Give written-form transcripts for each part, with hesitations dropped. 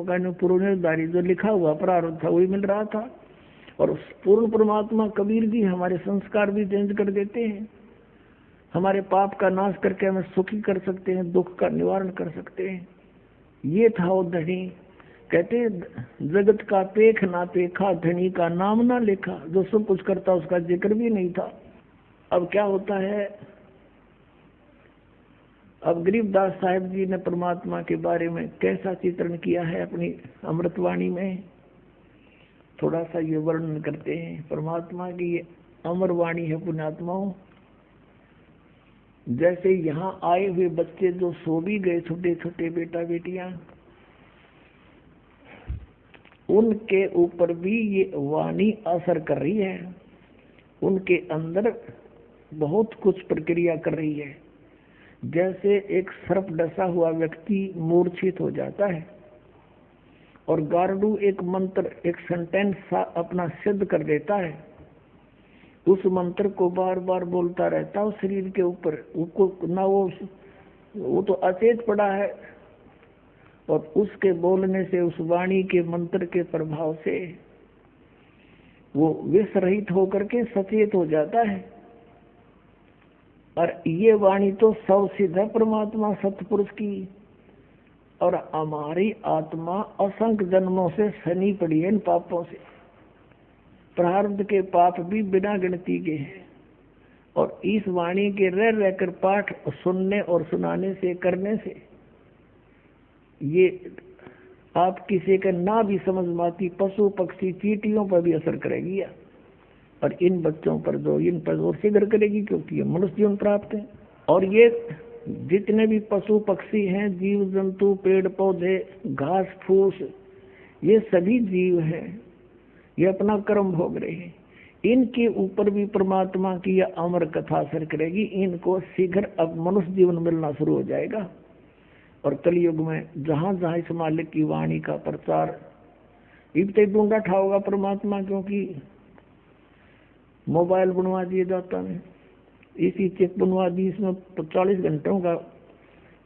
जन्मों का पूर्व निर्धारित जो लिखा हुआ प्रारब्ध था वही मिल रहा था। और पूर्ण परमात्मा कबीर जी हमारे संस्कार भी चेंज कर देते हैं, हमारे पाप का नाश करके हमें सुखी कर सकते हैं, दुख का निवारण कर सकते हैं। ये था वो धनी, कहते जगत का पेख ना पेखा, धनी का नाम ना लेखा। जो सब कुछ करता उसका जिक्र भी नहीं था। अब क्या होता है, अब गरीबदास साहिब जी ने परमात्मा के बारे में कैसा चित्रण किया है अपनी अमृतवाणी में, थोड़ा सा ये वर्णन करते हैं। परमात्मा की ये अमर वाणी है पुण्यात्माओं। जैसे यहाँ आए हुए बच्चे जो सो भी गए, छोटे छोटे बेटा बेटियां, उनके ऊपर भी ये वाणी असर कर रही है, उनके अंदर बहुत कुछ प्रक्रिया कर रही है। जैसे एक सर्प डसा हुआ व्यक्ति मूर्छित हो जाता है और गार्डू एक मंत्र, एक सेंटेंस अपना सिद्ध कर देता है, उस मंत्र को बार बार बोलता रहता है शरीर के ऊपर, उसको ना वो तो अचेत पड़ा है, और उसके बोलने से, उस वाणी के मंत्र के प्रभाव से वो विष रहित होकर के सचेत हो जाता है। और ये वाणी तो सब सिद्ध है परमात्मा सतपुरुष की। और हमारी आत्मा असंख्य जन्मों से सनी पड़ी है इन पापों से, प्रारब्ध के पाप भी बिना गिनती के हैं। और इस वाणी के रह रहकर पाठ सुनने और सुनाने से, करने से, ये आप किसी का ना भी समझ माती पशु पक्षी चींटियों पर भी असर करेगी, और इन बच्चों पर जो इन पर और शीघ्र करेगी, क्योंकि ये मनुष्य जीवन प्राप्त है। और ये जितने भी पशु पक्षी हैं, जीव जंतु, पेड़ पौधे, घास फूस, ये सभी जीव हैं, ये अपना कर्म भोग रहे हैं। इनके ऊपर भी परमात्मा की यह अमर कथा असर करेगी। इनको शीघ्र अब मनुष्य जीवन मिलना शुरू हो जाएगा। और कलयुग में जहां जहां इस मालिक की वाणी का प्रचार इबते ढूंढा ठाओगा परमात्मा, क्योंकि मोबाइल बनवा दिए जाता है, इसी चिप बनवा दी, इसमें 40 घंटों का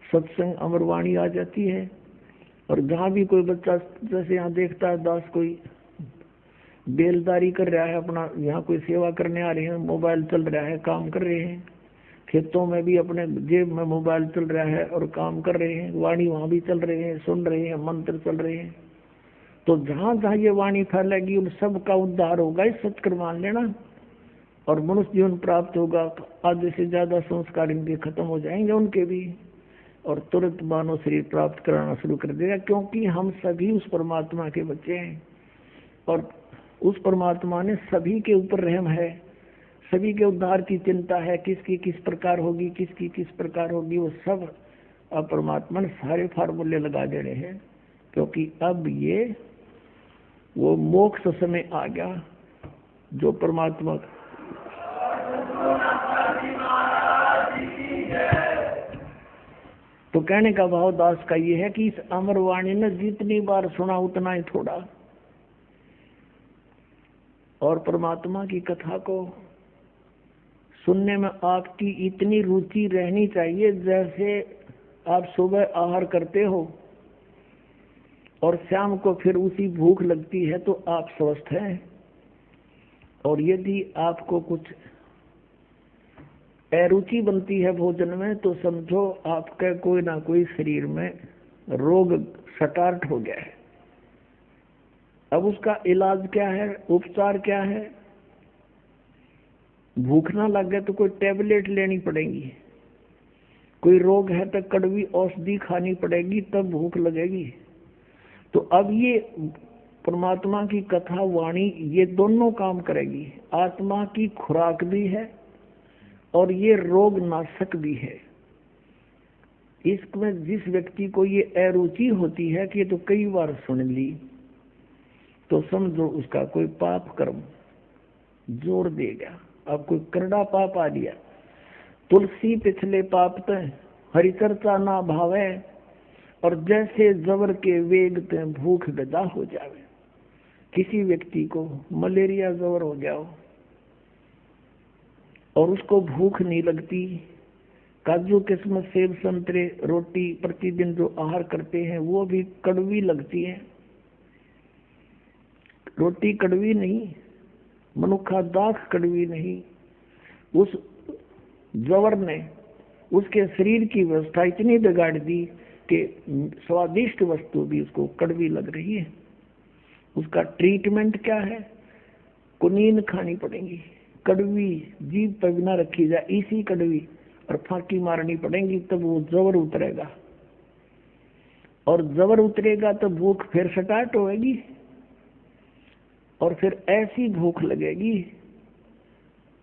सत्संग अमरवाणी आ जाती है। और जहाँ भी कोई बच्चा जैसे यहाँ देखता है दास कोई बेलदारी कर रहा है अपना, यहाँ कोई सेवा करने आ रहे हैं, मोबाइल चल रहा है, काम कर रहे हैं, खेतों में भी अपने जेब में मोबाइल चल रहा है और काम कर रहे हैं, वाणी वहाँ भी चल रहे हैं, सुन रहे हैं, मंत्र चल रहे हैं। तो जहाँ जहाँ ये वाणी फैलेगी उन सब का उद्धार होगा, इस सत्कर मान लेना, और मनुष्य जीवन प्राप्त होगा। आधे से ज्यादा संस्कार इनके खत्म हो जाएंगे उनके भी, और तुरंत मानव शरीर प्राप्त कराना शुरू कर देगा, क्योंकि हम सभी उस परमात्मा के बच्चे हैं। और उस परमात्मा ने सभी के ऊपर रहम है, सभी के उद्धार की चिंता है, किसकी किस प्रकार होगी, किसकी किस प्रकार होगी, वो सब अब परमात्मा ने सारे फार्मूले लगा देने हैं। क्योंकि अब ये वो मोक्ष समय आ गया जो परमात्मा तो कहने का भाव दास का ये है कि इस अमरवाणी ने जितनी बार सुना उतना ही थोड़ा। और परमात्मा की कथा को सुनने में आपकी इतनी रुचि रहनी चाहिए, जैसे आप सुबह आहार करते हो और शाम को फिर उसी भूख लगती है, तो आप स्वस्थ हैं। और यदि आपको कुछ अरुचि बनती है भोजन में, तो समझो आपका कोई ना कोई शरीर में रोग स्टार्ट हो गया है। अब उसका इलाज क्या है, उपचार क्या है? भूख ना लगे तो कोई टेबलेट लेनी पड़ेगी, कोई रोग है तो कड़वी औषधि खानी पड़ेगी, तब भूख लगेगी। तो अब ये परमात्मा की कथा वाणी ये दोनों काम करेगी, आत्मा की खुराक भी है और ये रोग नाशक भी है। इसमें जिस व्यक्ति को ये अरुचि होती है कि ये तो कई बार सुन ली, तो समझो उसका कोई पाप कर्म जोर देगा। अब कोई करड़ा पाप आ गया, तुलसी पिछले पाप तय हरि चर्चा ना भावे, और जैसे जबर के वेग ते भूख गदा हो जावे। किसी व्यक्ति को मलेरिया जबर हो गया हो और उसको भूख नहीं लगती, काजू किस्मत सेब संतरे रोटी प्रतिदिन जो आहार करते हैं वो भी कड़वी लगती है। रोटी कड़वी नहीं, मनुखा दाख कड़वी नहीं। उस जवर ने उसके शरीर की व्यवस्था इतनी बिगाड़ दी कि स्वादिष्ट वस्तु भी उसको कड़वी लग रही है। उसका ट्रीटमेंट क्या है? कुनीन खानी पड़ेगी, कड़वी जीभ पर बिना रखी जाए इसी कड़वी, और फांकी मारनी पड़ेगी, तब वो जबर उतरेगा। और जबर उतरेगा तो भूख फिर स्टार्ट होगी, और फिर ऐसी भूख लगेगी,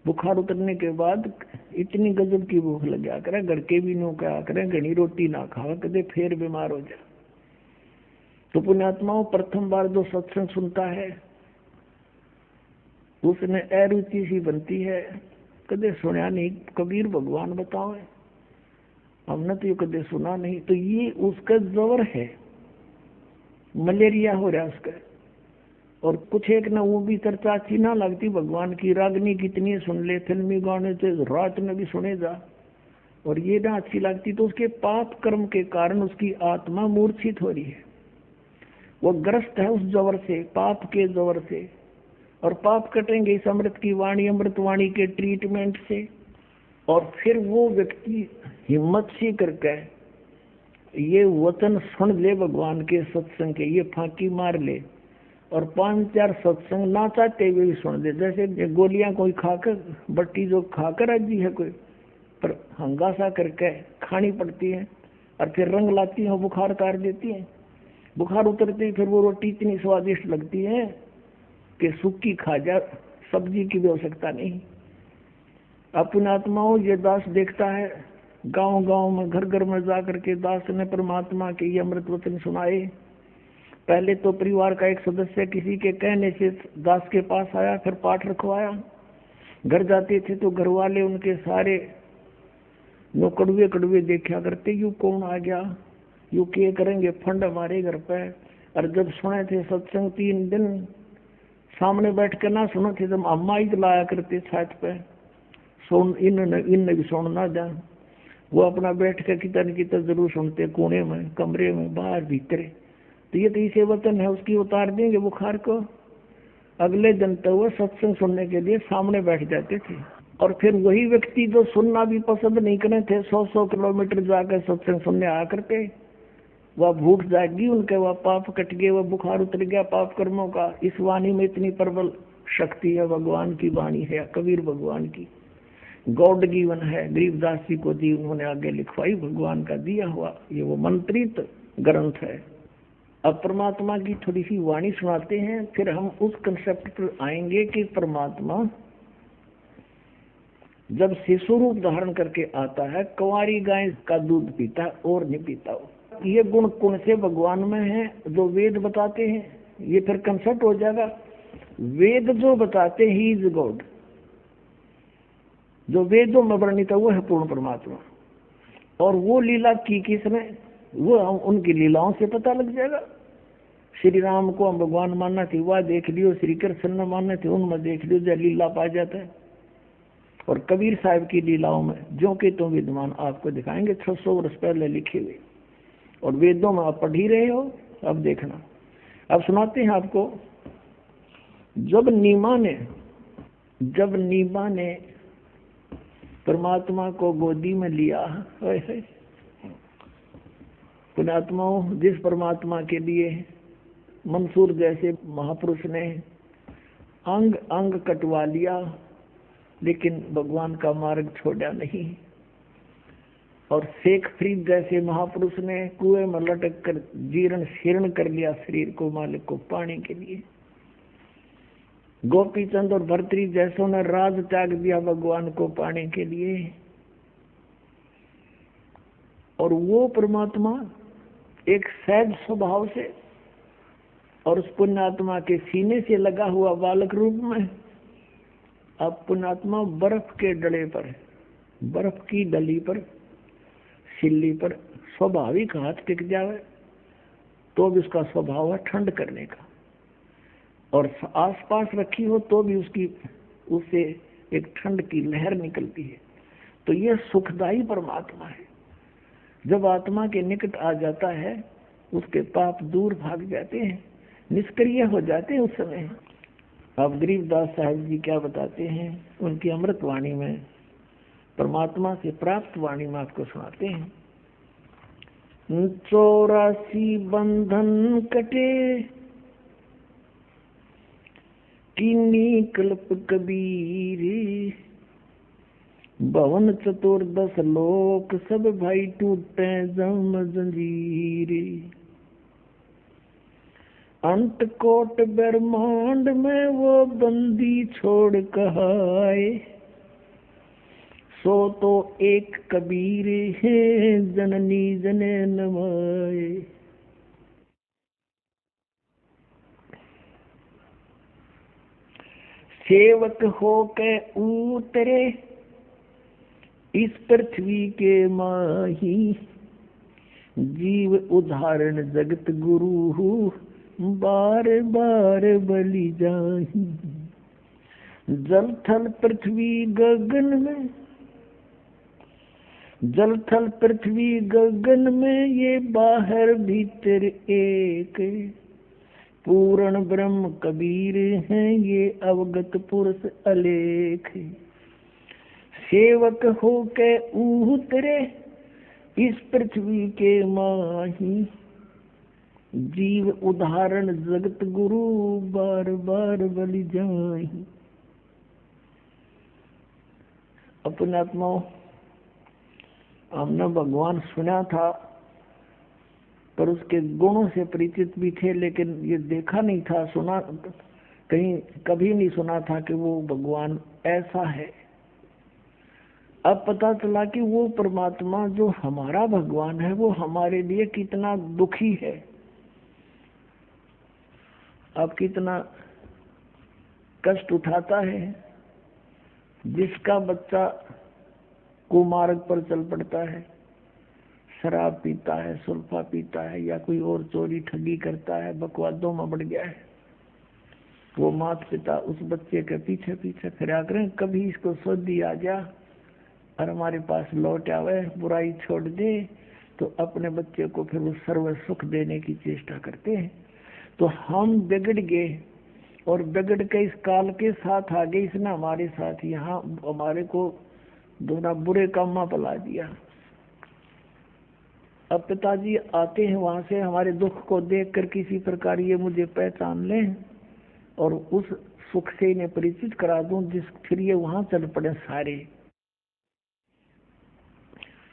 बुखार उतरने के बाद इतनी गजब की भूख लग गया करे, घर के भी नो क्या करें, घनी रोटी ना खा कदे फिर बीमार हो जाए। तो पुण्यात्माओं, प्रथम बार जो सत्संग सुनता है उसने अरुचि सी बनती है, कदे सुना नहीं, कबीर भगवान बताओ, हमने तो ये कदे सुना नहीं। तो ये उसका जवर है, मलेरिया हो रहा है उसका। और कुछ एक ना वो भी चर्चा अच्छी ना लगती भगवान की, रागनी कितनी सुन ले, फिल्मी गाने तो रात में भी सुने जा, और ये ना अच्छी लगती, तो उसके पाप कर्म के कारण उसकी आत्मा मूर्छित हो रही है। वो ग्रस्त है उस जवर से, पाप के जवर से। और पाप कटेंगे इस अमृत की वाणी, अमृत वाणी के ट्रीटमेंट से। और फिर वो व्यक्ति हिम्मत सी करके ये वचन सुन ले भगवान के सत्संग के, ये फांकी मार ले, और 5-4 सत्संग ना चाहते हुए भी सुन दे। जैसे गोलियां कोई खाकर, बट्टी जो खाकर राजी है कोई, पर हंगासा करके खानी पड़ती है, और फिर रंग लाती है, बुखार उतार देती है। बुखार उतरती फिर वो रोटी इतनी स्वादिष्ट लगती है कि सूखी खा जा, सब्जी की भी आवश्यकता नहीं। अपने आत्माओं, ये दास देखता है गांव गांव में, घर घर में जा करके दास ने परमात्मा के ये अमृत वचन सुनाए। पहले तो परिवार का एक सदस्य किसी के कहने से दास के पास आया, फिर पाठ रखवाया। घर जाते थे तो घर वाले उनके सारे नो कड़वे कड़वे देखा करते, यू कौन आ गया, यू क्या करेंगे फंड हमारे घर पे। और जब सुने थे सत्संग 3 दिन सामने बैठ कर ना सुने थे, जब अम्मा ही लाया करते छत पे, सुन इनने भी सुन ना जान, वो अपना बैठ कर कितन कितन जरूर सुनते, कोने में, कमरे में, बाहर भीतर। तो ये तो इसे वतन है, उसकी उतार देंगे बुखार को। अगले दिन तो वो सत्संग सुनने के लिए सामने बैठ जाते थे। और फिर वही व्यक्ति जो सुनना भी पसंद नहीं करते थे, 100-100 किलोमीटर जाकर सत्संग सुनने आया करते, वह भूख जागी उनके, वह पाप कट गए, वह बुखार उतर गया पाप कर्मों का। इस वाणी में इतनी प्रबल शक्ति है, भगवान की वाणी है, कबीर भगवान की गॉड गिवन है, गरीबदास जी को दी, उन्होंने आगे लिखवाई, भगवान का दिया हुआ ये वो मंत्रित ग्रंथ है। अब परमात्मा की थोड़ी सी वाणी सुनाते हैं, फिर हम उस कंसेप्ट पर आएंगे कि परमात्मा जब शिशु रूप धारण करके आता है, कुंवारी गाय का दूध पीता और नहीं पीता। ये गुण कौन से भगवान में है जो वेद बताते हैं? ये फिर कंसेप्ट हो जाएगा। वेद जो बताते ही इज गॉड, जो वेदों में वर्णित है वो है पूर्ण परमात्मा। और वो लीला की किसने, वो हम उनकी लीलाओं से पता लग जाएगा। श्री राम को हम भगवान मानना थी, वह देख लियो, श्री कृष्ण ने मानने थे, उनमें देख लियो, जब लीला पा जाता है। और कबीर साहब की लीलाओं में जो कि तुम विद्वान आपको दिखाएंगे 600 वर्ष पहले लिखे हुए, और वेदों में आप पढ़ ही रहे हो। अब देखना, अब सुनाते हैं आपको। जब नीमा ने परमात्मा को गोदी में लिया, पुण्यात्माओं, जिस परमात्मा के लिए मंसूर जैसे महापुरुष ने अंग अंग कटवा लिया, लेकिन भगवान का मार्ग छोड़ा नहीं। और शेख फरीद जैसे महापुरुष ने कुएं में लटक कर जीर्ण शीर्ण कर लिया शरीर को मालिक को पाने के लिए। गोपी चंद और भर्तरी जैसों ने राज त्याग दिया भगवान को पाने के लिए। और वो परमात्मा एक सहज स्वभाव से और उस पुण्यात्मा के सीने से लगा हुआ बालक रूप में, अब पुण्यात्मा बर्फ के डले पर, बर्फ की डली पर, सिल्ली पर स्वाभाविक हाथ टिक जावे तो भी उसका स्वभाव है ठंड करने का, और आसपास रखी हो तो भी उससे एक ठंड की लहर निकलती है। तो ये सुखदायी परमात्मा है। जब आत्मा के निकट आ जाता है उसके पाप दूर भाग जाते हैं, निष्क्रिय हो जाते हैं उस समय। अब गरीबदास साहब जी क्या बताते हैं उनकी अमृत वाणी में, परमात्मा से प्राप्त वाणी में आपको सुनाते हैं। 84 बंधन कटे कीनी कल्प कबीर, भवन चतुर्दश लोक सब भाई टूटे जम जंजीर। अंत कोट ब्रह्मांड में वो बंदी छोड़ कहाए, सो तो एक कबीर है जननी जने नमाए। सेवक हो के उतरे इस पृथ्वी के माही, जीव उदाहरण जगत गुरु बार बार बलि जाही। जल थल पृथ्वी गगन में, जल थल पृथ्वी गगन में ये बाहर भीतर एक, पूर्ण ब्रह्म कबीर हैं ये अवगत पुरुष अलेख। सेवक हो के उतरे इस पृथ्वी के माही, जीव उदाहरण जगत गुरु बार बार बलि जाही। अपने आत्माओं, हमने भगवान सुना था पर उसके गुणों से परिचित भी थे, लेकिन ये देखा नहीं था, सुना कहीं कभी नहीं सुना था कि वो भगवान ऐसा है। अब पता चला कि वो परमात्मा जो हमारा भगवान है वो हमारे लिए कितना दुखी है। अब कितना कष्ट उठाता है। जिसका बच्चा कुमार्ग पर चल पड़ता है, शराब पीता है, सुल्फा पीता है या कोई और चोरी ठगी करता है, बकवादों में बढ़ गया है, वो माता पिता उस बच्चे के पीछे पीछे फिरा करें, कभी इसको शुद्धि आ जा और हमारे पास लौट आवे, बुराई छोड़ दे, तो अपने बच्चे को फिर वो सर्व सुख देने की चेष्टा करते हैं। तो हम बिगड़ गए और बिगड़ के इस काल के साथ आ गए, इसने हमारे साथ यहाँ हमारे को दोनों बुरे काम में पला दिया। अब पिताजी आते हैं वहां से, हमारे दुख को देखकर किसी प्रकार ये मुझे पहचान लें और उस सुख से इन्हें परिचित करा दूं, जिस फिर ये वहां चल पड़े सारे।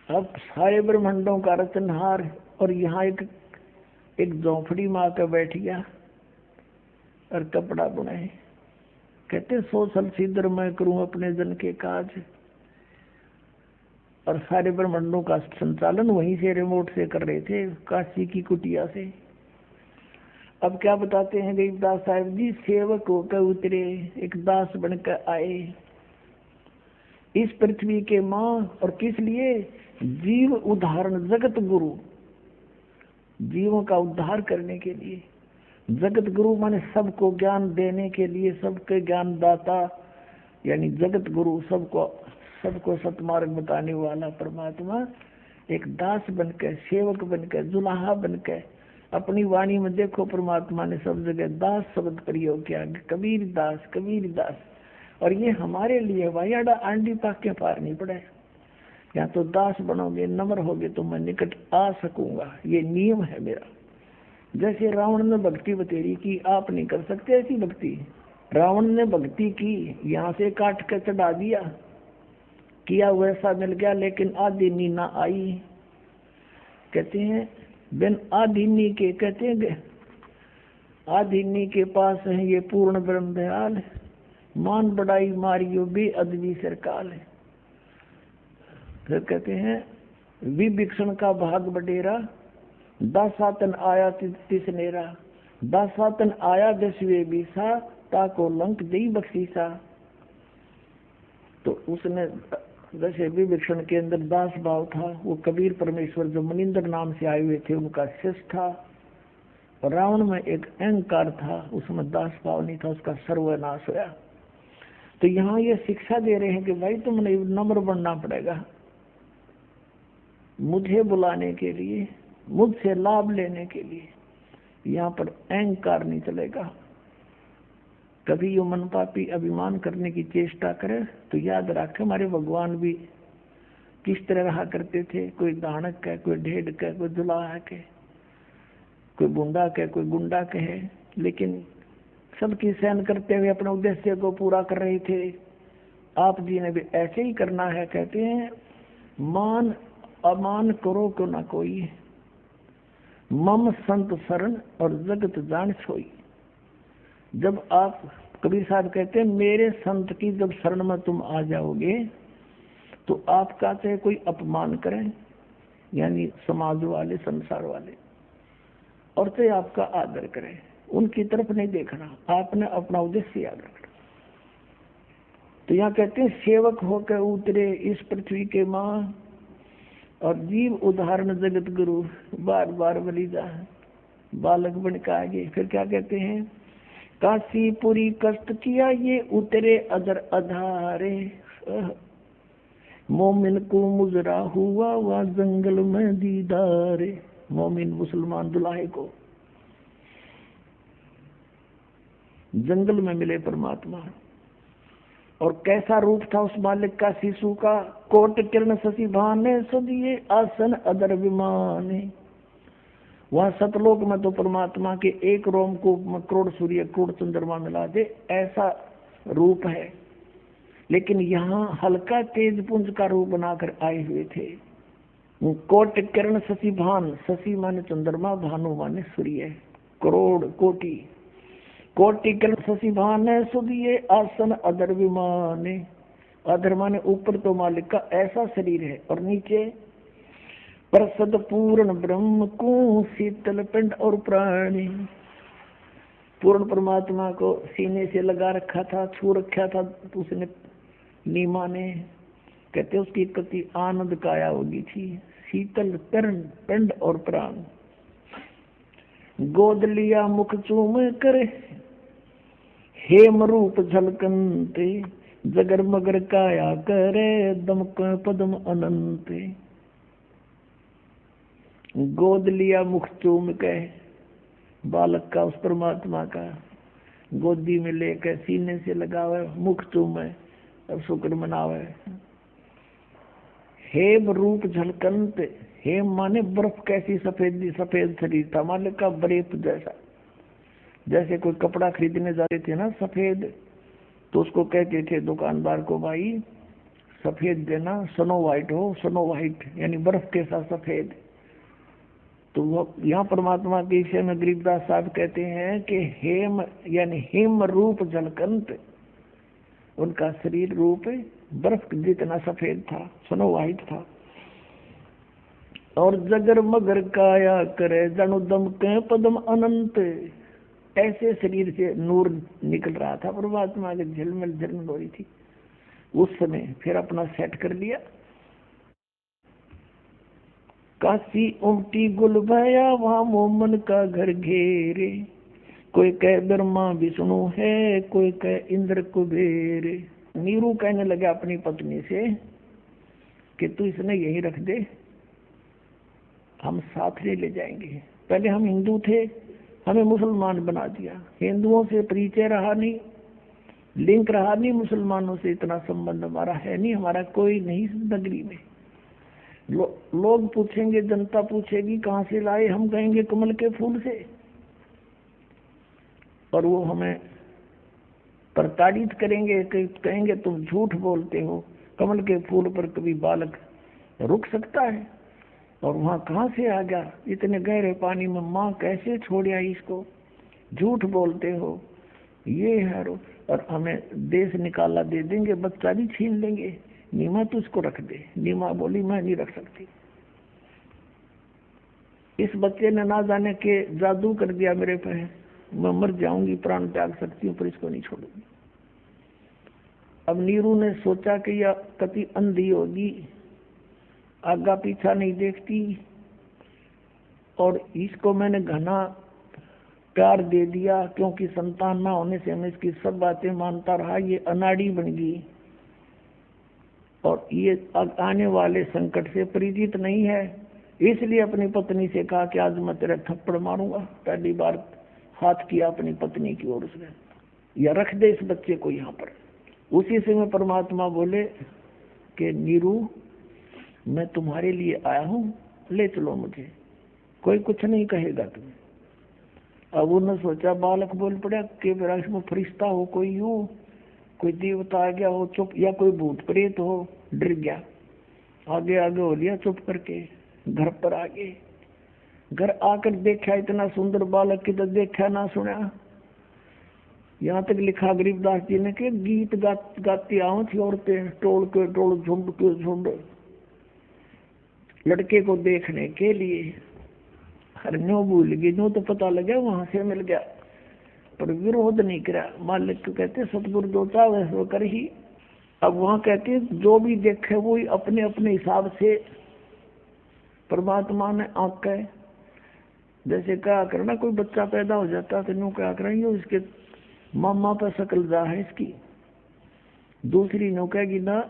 अब सारे ब्रह्मांडों का रचनहार, और यहाँ एक झोंपड़ी में आकर बैठ गया और कपड़ा बुनाए। कहते सोशल सीधर मैं करूं अपने जन के काज, और सारे ब्रह्मांडों का संचालन वहीं से रिमोट से कर रहे थे, काशी की कुटिया से। अब क्या बताते हैं गरीबदास साहब जी, सेवक होकर उतरे, एक दास बनकर आए इस पृथ्वी के माँ, और किस लिए? जीव उदाहरण जगत गुरु, जीवों का उद्धार करने के लिए। जगत गुरु माने सबको ज्ञान देने के लिए, सबके ज्ञान दाता, यानी जगत गुरु, सबको सतमार्ग बताने वाला परमात्मा एक दास बनकर, सेवक बनकर, जुलाहा बनकर, अपनी वाणी में देखो परमात्मा ने सब जगह दास शब्द प्रयोग किया, कबीर दास, कबीर दास। और ये हमारे लिए वायाडा आंडी पाक के पार नहीं पड़े। या तो दास बनोगे, नम्र होगे तो मैं निकट आ सकूंगा, ये नियम है मेरा। जैसे रावण ने भक्ति बतेरी की, आप नहीं कर सकते ऐसी भक्ति। रावण ने भक्ति की, यहाँ से काट कर चढ़ा दिया, किया वैसा मिल गया, लेकिन आधी नीना आई। कहते हैं बिन आधीनी के, कहते हैं आधीनी के पास है ये पूर्ण ब्रह्म दयाल, मान बढ़ाई मारियो बे अदबी सरकाल है। फिर कहते हैं विभीषण का भाग बटेरा, दासातन आया तिसनेरा, दासातन आया 10वें बीसा, ताको लंक दई बख्शीसा। तो उसने जैसे विभीषण के अंदर दास भाव था, वो कबीर परमेश्वर जो मनिंदर नाम से आए हुए थे उनका शिष्य था, और रावण में एक अहंकार था, उसमें दास भाव नहीं था, उसका सर्वनाश हुआ। तो यहाँ ये शिक्षा दे रहे हैं कि भाई तुमने नम्र बनना पड़ेगा, मुझे बुलाने के लिए, मुझसे लाभ लेने के लिए। यहाँ पर अहंकार नहीं चलेगा। कभी यो मन पापी अभिमान करने की चेष्टा करे तो याद रखे हमारे भगवान भी किस तरह रहा करते थे। कोई दानक है, कोई ढेड़ है, कोई दुलाहा है, कोई बुंडा है, कोई गुंडा है, लेकिन सबकी सहन करते हुए अपने उद्देश्य को पूरा कर रहे थे। आप जी ने भी ऐसे ही करना है। कहते हैं मान अमान करो क्यों ना कोई, मम संत शरण और जगत जान सोई। जब आप कबीर साहब कहते हैं मेरे संत की जब शरण में तुम आ जाओगे तो आपका चाहे कोई अपमान करें, यानी समाज वाले, संसार वाले, और चाहे आपका आदर करें, उनकी तरफ नहीं देखना, आपने अपना उद्देश्य याद रखना। तो यहाँ कहते हैं सेवक होकर उतरे इस पृथ्वी के माँ, और जीव उदाहरण जगत गुरु, बार बार बलिदा बालक बन के आगे। फिर क्या कहते हैं, काशीपुरी कष्ट किया ये उतरे अदर अधारे, मोमिन को मुजरा हुआ वह जंगल में दीदारे। मोमिन मुसलमान दुल्हे को जंगल में मिले परमात्मा। और कैसा रूप था उस मालिक का शिशु का, कोट किरण शशि भाने सदिये आसन अदर विमाने। वहां सतलोक में तो परमात्मा के एक रोम को करोड़ सूर्य करोड़ चंद्रमा मिला दे ऐसा रूप है, लेकिन यहाँ हल्का तेज पुंज का रूप बनाकर आए हुए थे। कोट किरण शशि भान, शशि माने चंद्रमा, भानु माने सूर्य, करोड़ कोटि, कोटि किरण शशि भाने सुदिये आसन अदर विमाने। अधर माने ऊपर तो मालिक का ऐसा शरीर है, और नीचे प्रसद पूर्ण ब्रह्म को शीतल पिंड और प्राणी। पूर्ण परमात्मा को सीने से लगा रखा था, छू रखा था उसने नीमा ने। कहते उसकी कति आनंद काया होगी थी, शीतल तरण पिंड और प्राण। गोद लिया मुख चूम कर हेम रूप झलकंते, जगर मगर काया करे दमक पदम अनंते। गोद लिया मुख चूम के बालक का, उस परमात्मा का गोदी में लेकर सीने से लगावे, मुख चूमे और शुक्र मनावे। हेम रूप झलकंत, हेम माने बर्फ कैसी सफेद सफेद शरीर था मालिक का, बर्फ जैसा। जैसे कोई कपड़ा खरीदने जाते थे ना सफेद, तो उसको कहते थे दुकानदार को भाई सफेद देना, स्नो व्हाइट हो, स्नो व्हाइट यानी बर्फ के साथ सफेद। तो वो यहाँ परमात्मा के विषय में गरीबदास साहब कहते हैं कि हेम यानी हिम रूप झलकंत, उनका शरीर रूप बर्फ जितना सफेद था, स्नो व्हाइट था। और जगर मगर काया करे जनु दम के पदम अनंत, ऐसे शरीर से नूर निकल रहा था परमात्मा के, झिलमिल झिलमिल हो रही थी उस समय। फिर अपना सेट कर लिया। काशी उमटी गुल भया वहां मोमन का घर घेरे, कोई कह ब्रह्मा विष्णु है, कोई कह इंद्र कुबेर। नीरू कहने लगे अपनी पत्नी से कि तू इसने यही रख दे, हम साथ ले ले जाएंगे। पहले हम हिंदू थे, हमें मुसलमान बना दिया। हिंदुओं से परिचय रहा नहीं, लिंक रहा नहीं, मुसलमानों से इतना संबंध हमारा है नहीं, हमारा कोई नहीं इस नगरी में। लोग पूछेंगे, जनता पूछेगी कहाँ से लाए, हम कहेंगे कमल के फूल से, और वो हमें प्रताड़ित करेंगे, कहेंगे तुम झूठ बोलते हो, कमल के फूल पर कभी बालक रुक सकता है? और वहां कहाँ से आ गया इतने गहरे पानी में, माँ कैसे छोड़िया इसको, झूठ बोलते हो, ये है। और हमें देश निकाला दे देंगे, बच्चा भी छीन लेंगे। नीमा तो उसको रख दे। नीमा बोली मैं नहीं रख सकती, इस बच्चे ने ना जाने के जादू कर दिया मेरे पे, मैं मर जाऊंगी, प्राण त्याग सकती हूँ पर इसको नहीं छोड़ूंगी। अब नीरू ने सोचा कि यह कति अंधी होगी, आगा पीछा नहीं देखती, और इसको मैंने घना प्यार दे दिया, क्योंकि संतान ना होने से मैं इसकी सब बातें मानता रहा, ये अनाड़ी बन गई और ये आने वाले संकट से परिचित नहीं है। इसलिए अपनी पत्नी से कहा कि आज मैं तेरा थप्पड़ मारूंगा। पहली बार हाथ किया अपनी पत्नी की ओर से, या रख दे इस बच्चे को यहाँ पर। उसी समय परमात्मा बोले कि नीरू, मैं तुम्हारे लिए आया हूँ, ले चलो मुझे, कोई कुछ नहीं कहेगा तुम्हें। अब उन्होंने सोचा, बालक बोल पड़ा कि में फरिश्ता हो, कोई यूं कोई देवता आ गया हो चुप, या कोई भूत प्रेत हो, डर गया। आगे आगे हो लिया चुप करके, घर पर आ गए। घर आकर देखा इतना सुंदर बालक की तो देखा ना सुना। यहाँ तक लिखा गरीबदास जी ने कि गीत गाती आओ थी औरतें, टोल के टोल झुंड के झुंड लड़के को देखने के लिए। हर न्यो भूल गई, न्यो तो पता लगा वहां से मिल गया, पर विरोध नहीं करा। मालिक को कहते सतगुरु जो चाहे वो कर ही। अब वहां कहते जो भी देखे वो ही अपने अपने हिसाब से परमात्मा ने आंख है। जैसे क्या करना, कोई बच्चा पैदा हो जाता तो न्यू क्या करेंगे, इसके मामा पर शकल जा है इसकी, दूसरी न्यू कहेगी ना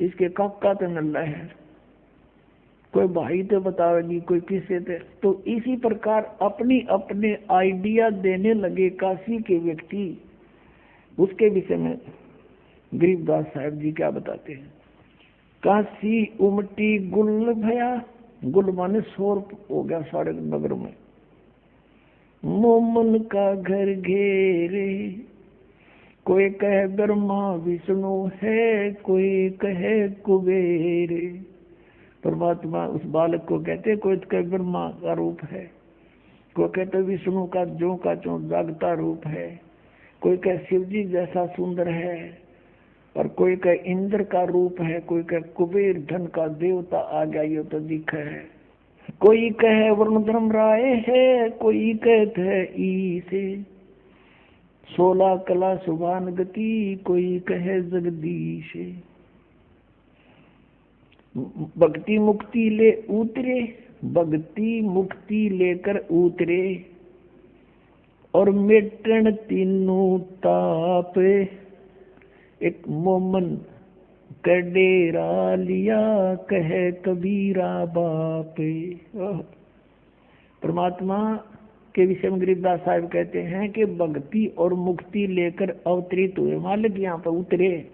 इसके काका तो नल्ला है, कोई भाई तो बतावेगी, कोई किससे तो इसी प्रकार अपनी अपने आइडिया देने लगे काशी के व्यक्ति। उसके विषय में गरीबदास साहब जी क्या बताते हैं। काशी उमटी गुल भया, गुल माने शोर हो गया सारे नगर में। मोमन का घर घेरे, कोई कहे ब्रह्मा विष्णु है, कोई कहे कुबेर। परमात्मा उस बालक को कहते, कोई तो कहे ब्रह्मा का रूप है, कोई कहते विष्णु का जो जागता रूप है, कोई कहे शिव जी जैसा सुंदर है, और कोई कहे इंद्र का रूप है, कोई कहे कुबेर धन का देवता आ गया ये तो दिखा है, कोई कहे वरुण धर्म राय है, कोई कहते है ईसे 16 कला सुभान गति, कोई कहे जगदीश। भक्ति मुक्ति ले उतरे, भक्ति मुक्ति लेकर उतरे, और मेटन तीनों ताप, एक मोमन का डेरा लिया, कहे कबीरा बाप। परमात्मा के विषय में गरीबदास साहब कहते हैं कि भक्ति और मुक्ति लेकर अवतरित हुए, मालिक यहाँ पर उतरे,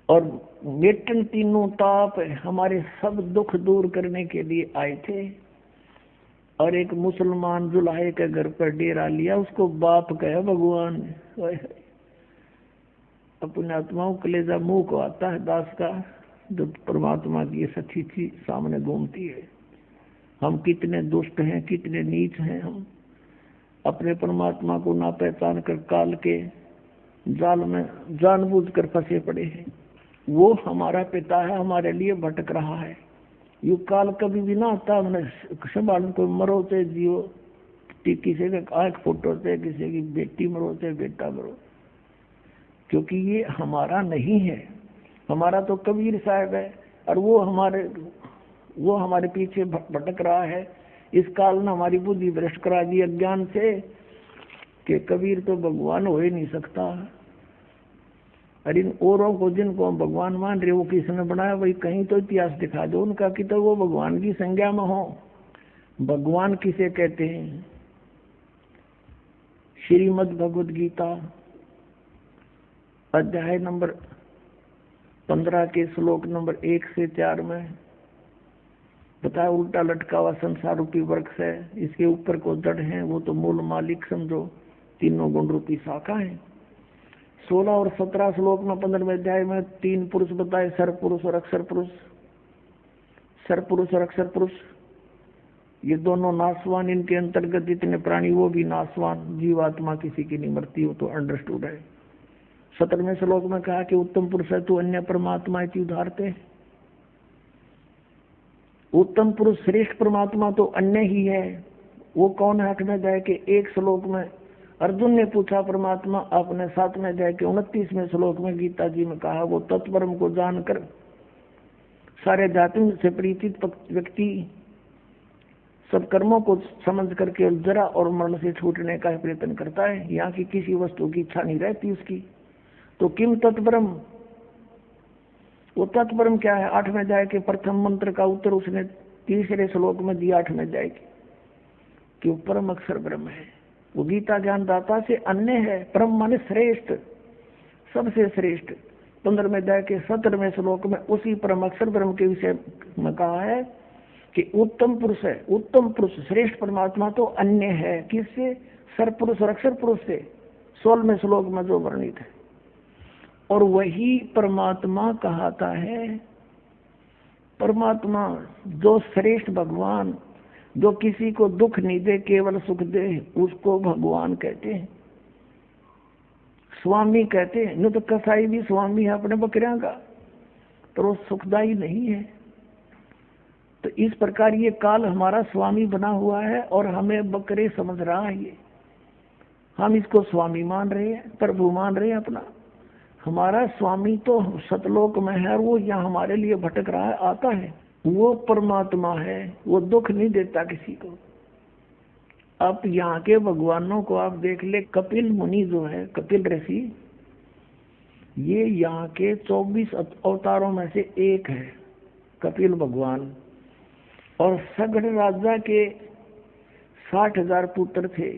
और मेटन तीनों ताप, हमारे सब दुख दूर करने के लिए आए थे। और एक मुसलमान जुलाहे के घर पर डेरा लिया, उसको बाप कहे भगवान। अपने आत्माओं कलेजा मुंह को आता है दास का, जब परमात्मा की सच्ची चीज सामने घूमती है। हम कितने दुष्ट हैं, कितने नीच हैं, हम अपने परमात्मा को ना पहचान कर काल के जाल में जानबूझकर फंसे पड़े हैं। वो हमारा पिता है, हमारे लिए भटक रहा है। यू काल कभी भी ना आता, हमने संभाल कोई मरो से जियो, किसी के आंख फुटो से, किसी की बेटी मरो से बेटा मरो, क्योंकि ये हमारा नहीं है। हमारा तो कबीर साहब है, और वो हमारे पीछे भटक रहा है। इस काल ने हमारी बुद्धि भ्रष्ट करा दी अज्ञान से, कि कबीर तो भगवान हो ही नहीं सकता। अरे इन औरों को जिनको हम भगवान मान रहे, वो किसने बनाया, वही कहीं तो इतिहास दिखा दो उनका कि तो वो भगवान की संज्ञा में हो। भगवान किसे कहते हैं? श्रीमद् भगवद गीता अध्याय नंबर 15 के श्लोक नंबर 1 से 4 में बताया, उल्टा लटका हुआ संसार रूपी वृक्ष है, इसके ऊपर को जड़ है, वो तो मूल मालिक समझो, तीनों गुण रूपी शाखा है। 16 और 17 श्लोक में 15वें अध्याय में 3 पुरुष बताए, सर पुरुष और अक्षर पुरुष। सर पुरुष और अक्षर पुरुष ये दोनों नाशवान, इनके अंतर्गत जितने प्राणी वो भी नाशवान, जीवात्मा किसी की नहीं मरती, हो तो अंडरस्टूड है। 17वें श्लोक में कहा कि उत्तम पुरुष है तो अन्य परमात्मा इति उदाहरते। उत्तम पुरुष श्रेष्ठ परमात्मा तो अन्य ही है। वो कौन है? 8वें अध्याय के 1 श्लोक में अर्जुन ने पूछा परमात्मा आपने। 7वें अध्याय के 29वें श्लोक में गीता जी में कहा, वो तत्परम को जानकर सारे जातियों से परिचित व्यक्ति सब कर्मों को समझ करके जरा और मरण से छूटने का प्रयत्न करता है। यहाँ की किसी वस्तु की इच्छा नहीं रहती उसकी। तो किम तत्परम, वो तत्परम क्या है? 8वें अध्याय के प्रथम मंत्र का उत्तर उसने तीसरे श्लोक में दिया 8वें अध्याय के, कि परम अक्षर ब्रह्म है। वो गीता ज्ञानदाता से अन्य है। परम माने श्रेष्ठ, सबसे श्रेष्ठ। 15वें अध्याय के 17वें श्लोक में उसी परम अक्षर ब्रह्म के विषय में कहा है कि उत्तम पुरुष है। उत्तम पुरुष, श्रेष्ठ परमात्मा तो अन्य है। किससे? सरपुरुष और अक्षर पुरुष से। 16वें श्लोक में जो वर्णित है। और वही परमात्मा कहता है, परमात्मा जो श्रेष्ठ भगवान, जो किसी को दुख नहीं दे केवल सुख दे, उसको भगवान कहते हैं, स्वामी कहते हैं। नहीं तो कसाई भी स्वामी है अपने बकरियां का, पर वो सुखदायी नहीं है। तो इस प्रकार ये काल हमारा स्वामी बना हुआ है और हमें बकरे समझ रहा है। ये हम इसको स्वामी मान रहे हैं, प्रभु मान रहे हैं अपना। हमारा स्वामी तो सतलोक में है और वो यहाँ हमारे लिए भटक रहा है, आता है। वो परमात्मा है, वो दुख नहीं देता किसी को। अब यहाँ के भगवानों को आप देख ले, कपिल मुनि जो है, कपिल ऋषि, ये यहाँ के 24 अवतारों में से एक है, कपिल भगवान। और सगड़ राजा के 60,000 पुत्र थे।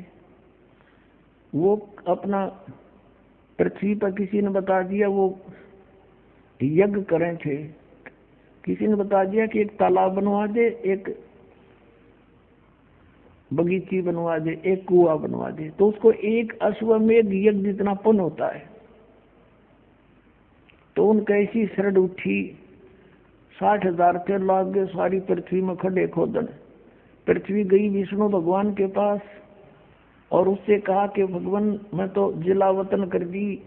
वो अपना पृथ्वी पर किसी ने बता दिया वो यज्ञ करें थे। किसी ने बता दिया कि एक तालाब बनवा दे, एक बगीची बनवा दे, एक कुआं बनवा दे, तो उसको एक अश्वमेध यज्ञ जितना पुण्य होता है। तो उनका ऐसी शरण उठी, 60,000 थे, लाग गए सारी पृथ्वी में खड्डे खोदन। पृथ्वी गई विष्णु भगवान के पास और उससे कहा कि भगवान मैं तो जिलावतन कर दी।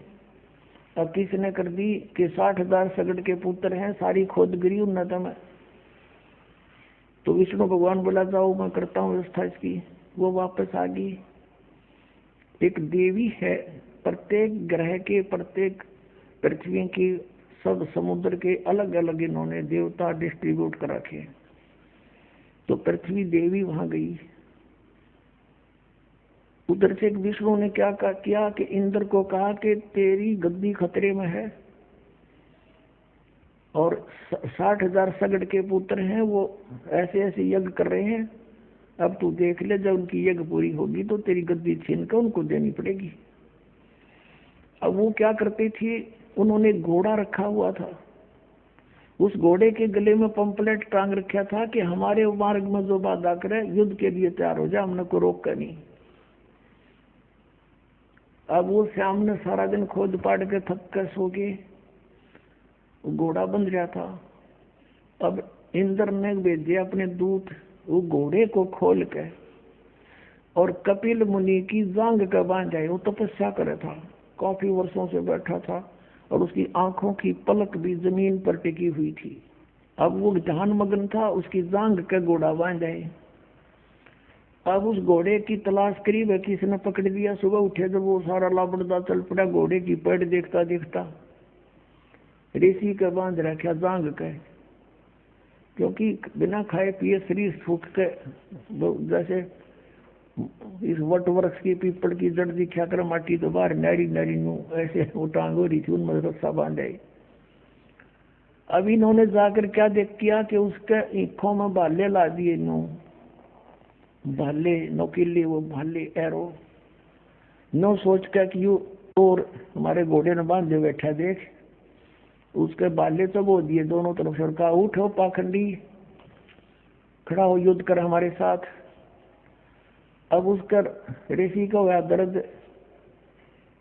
अब किसने कर दी? कि 60,000 सगड़ के पुत्र हैं, सारी खोद गिरी उन्नत में। तो विष्णु भगवान बोला जाओ मैं करता हूँ व्यवस्था इसकी। वो वापस आ गई। एक देवी है, प्रत्येक ग्रह के, प्रत्येक पृथ्वी की, सब समुद्र के अलग अलग इन्होंने देवता डिस्ट्रीब्यूट कर रखे। तो पृथ्वी देवी वहां गई। उधर से विष्णु ने क्या किया कि इंद्र को कहा कि तेरी गद्दी खतरे में है और 60,000 सगड़ के पुत्र हैं, वो ऐसे ऐसे यज्ञ कर रहे हैं। अब तू देख ले, जब उनकी यज्ञ पूरी होगी तो तेरी गद्दी छीन कर उनको देनी पड़ेगी। अब वो क्या करती थी, उन्होंने घोड़ा रखा हुआ था। उस घोड़े के गले में पंपलेट टांग रखा था कि हमारे मार्ग में जो बाधा करे युद्ध के लिए तैयार हो जा, हमने को रोक कर नहीं। अब वो श्याम ने सारा दिन खोद पाड़ के थक कर सो के घोड़ा बंध गया था। अब इंद्र ने भेजे अपने दूत, वो घोड़े को खोल के और कपिल मुनि की जांग का बांध आए। वो तपस्या करे था, काफी वर्षों से बैठा था और उसकी आंखों की पलक भी जमीन पर टिकी हुई थी। अब वो ध्यान मग्न था, उसकी जांग का घोड़ा बांध आए। अब उस घोड़े की तलाश करीब है, किसने पकड़ लिया। सुबह उठे जब वो सारा लापड़दा चल पड़ा, घोड़े की पेड़ देखता देखता ऋषि का बांध रखा जांग का, क्योंकि बिना खाए पिए शरीर सूख के जैसे इस वट वृक्ष की पीपल की जड़ दिखा कर माटी तो बाहर नारी नारी नू ऐसे वो टांग हो रही थी, उनमें रस्सा बांधे। अब इन्होंने जाकर क्या देख किया कि उसके ईखों में भाले ला दिए, नू भाले नौकीले, वो भाले एरो नो सोच कर कि यू और हमारे घोड़े ने बांधे बैठा देख, उसके बाले तो वो दिए दोनों तरफ से। कहा उठो पाखंडी, खड़ा हो, युद्ध कर हमारे साथ। अब उसका ऋषि का हुआ दर्द,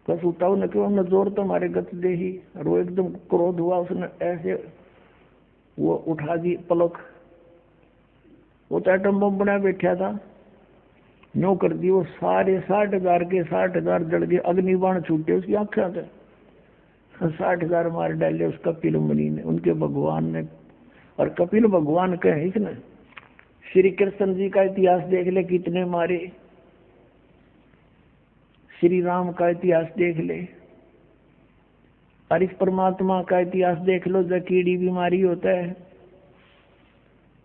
बस उठाओ न क्यों, हमने जोर तो हमारे गत दे ही। और वो एकदम क्रोध हुआ, उसने ऐसे वो उठा दी पलक। वो तो एटम बम बना बैठा था, नो कर दी। वो सारे 60,000 के 60,000 जड़ गए, अग्निबाण छूटे उसकी आंखों से। 60,000 मार डाले उस कपिल मुनि ने, उनके भगवान ने। और कपिल भगवान कहे इसने, श्री कृष्ण जी का इतिहास देख ले, कितने मारे। श्री राम का इतिहास देख ले, और इस परमात्मा का इतिहास देख लो, जो कीड़ी बीमारी होता है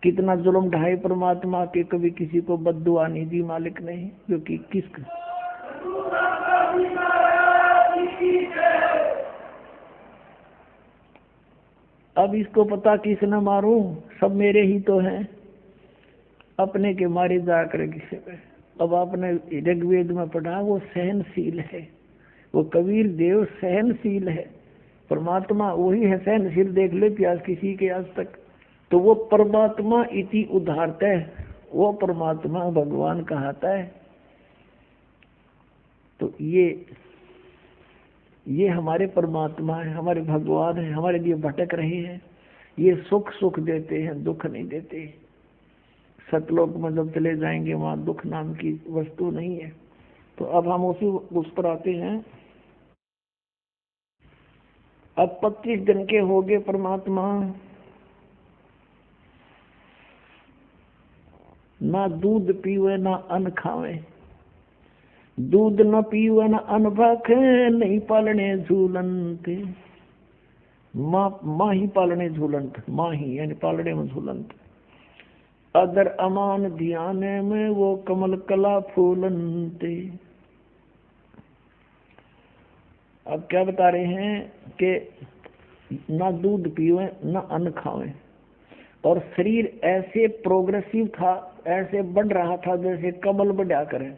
कितना जुल्म ढाए परमात्मा के, कभी किसी को बद्दुआ नहीं दी मालिक ने, क्योंकि अब इसको पता किसने मारूं, सब मेरे ही तो हैं, अपने के मारे जा कर किसे पे। अब आपने ऋग्वेद में पढ़ा, वो सहनशील है, वो कबीर देव सहनशील है। परमात्मा वही है सहनशील, देख ले प्यास किसी के आज तक। तो वो परमात्मा इति उदाहरता है, वो परमात्मा भगवान कहता है। तो ये हमारे परमात्मा है, हमारे भगवान है, हमारे लिए भटक रहे हैं। ये सुख सुख देते हैं, दुख नहीं देते। सतलोक में जब चले जाएंगे वहां दुख नाम की वस्तु नहीं है। तो अब हम उस पर आते हैं। अब 25 दिन के हो गए परमात्मा, ना दूध पीवे ना अन्न खावे, दूध न पीवे न अन्न भाखे, नहीं पालने झूलंत। माँ ही पालने झूलंत, माँ ही यानी पालने में झूलंत। अदर अमान ध्यान में वो कमल कला फूलंते। अब क्या बता रहे हैं कि ना दूध पीवे ना अन्न खावे, और शरीर ऐसे प्रोग्रेसिव था, ऐसे बढ़ रहा था जैसे कमल बढ़ा करे।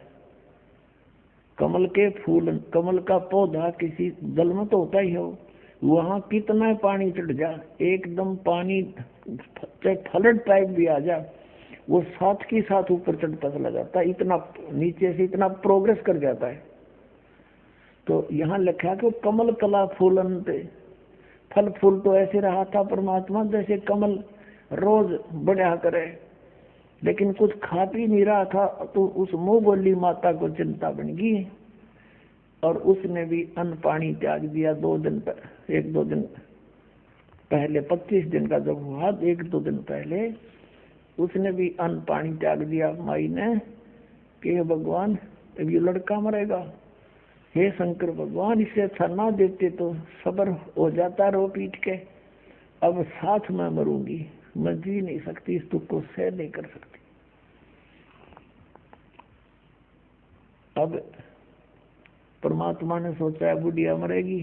कमल के फूल, कमल का पौधा किसी जल में तो होता ही हो, वहां कितना पानी चढ़ जा, एकदम पानी चाहे फ्लड टाइप भी आ जा, वो साथ के साथ ऊपर चढ़ता चला जाता है, इतना नीचे से इतना प्रोग्रेस कर जाता है। तो यहाँ लिखा कि कमल कला फूलंते, फल फूल तो ऐसे रहा था परमात्मा जैसे कमल रोज बढ़ा करे, लेकिन कुछ खा पी नहीं रहा था। तो उस मुंह बोली माता को चिंता बन गई, और उसने भी अन्न पानी त्याग दिया। 2 दिन पर 1-2 दिन पहले, 25 दिन का जब हुआ 1-2 दिन पहले, उसने भी अन्न पानी त्याग दिया माई ने कि हे भगवान अब ये लड़का मरेगा, हे शंकर भगवान इसे अच्छा ना देते तो सब्र हो जाता रो पीट के, अब साथ में मरूंगी, मैं जी नहीं सकती, इस दुख को सह नहीं कर सकती। अब परमात्मा ने सोचा है बुढ़िया मरेगी,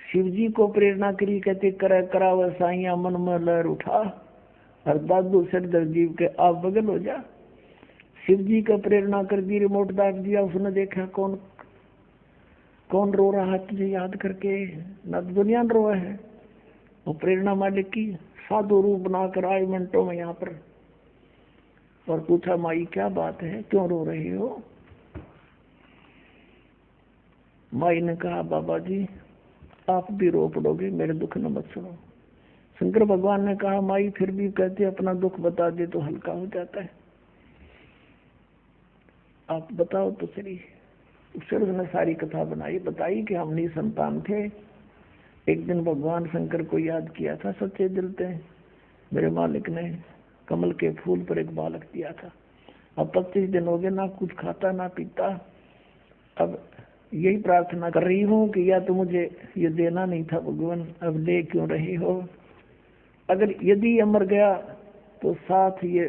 शिव जी को प्रेरणा करी, कहते करे कराव साइया मन में लहर उठा, और दादू सरदर जीव के आप बगल हो जा। शिव जी का प्रेरणा कर दी, रिमोट दाब दिया, उसने देखा कौन कौन रो रहा है तुझे याद करके, ना दुनिया रो है। वो प्रेरणा मालिक की साधु रूप बनाकर आए मिनटों में यहाँ पर, और पूछा माई क्या बात है, क्यों रो रही हो। माई ने कहा बाबा जी आप भी रो पड़ोगे, मेरे दुख न मत सुनो। शंकर भगवान ने कहा माई फिर भी कहते अपना दुख बता दे तो हल्का हो जाता है, आप बताओ तो सही। फिर उसने सारी कथा बताई कि हम निसंतान थे। एक दिन भगवान शंकर को याद किया था सच्चे दिल से, मेरे मालिक ने कमल के फूल पर एक बालक दिया था। अब 25 दिन हो गए, ना कुछ खाता ना पीता। अब यही प्रार्थना कर रही हूँ कि या तो मुझे ये देना नहीं था भगवान, अब ले क्यों रहे हो। अगर यदि ये मर गया तो साथ ये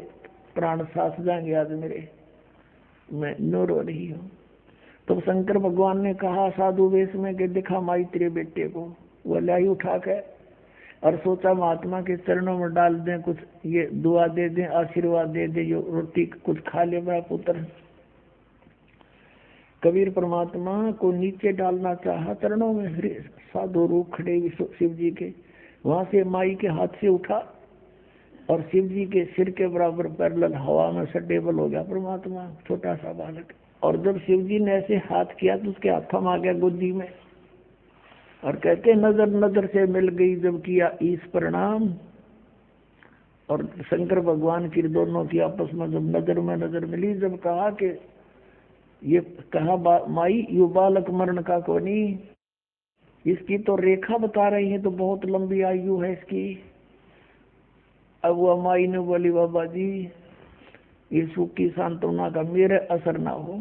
प्राण साथ जाएंगे आज मेरे, मैं नो रो रही हूँ। तो शंकर भगवान ने कहा साधु वेश में कि दिखा माई तेरे बेटे को। वो लाई उठा के, और सोचा महात्मा के चरणों में डाल दें, कुछ ये दुआ दे दें, आशीर्वाद दे दें, जो रोटी कुछ खा ले मेरा पुत्र। कबीर परमात्मा को नीचे डालना चाहा चरणों में, साधु रूप खड़े शिव जी के, वहां से माई के हाथ से उठा और शिव जी के सिर के बराबर पैरेलल हवा में सडेबल हो गया परमात्मा, छोटा सा बालक। और जब शिव जी ने ऐसे हाथ किया तो उसके हाथों में आ गया गोदी में, और कहते नजर नजर से मिल गई जब किया ईश प्रणाम। और शंकर भगवान की दोनों की आपस में जब नजर में नजर मिली, जब कहा कि ये कहा माई यू बालक मरण का कोनी, इसकी तो रेखा बता रही है तो बहुत लंबी आयु है इसकी। अब वह माई ने बोली बाबा जी ये सुख की सांत्वना का मेरे असर ना हो,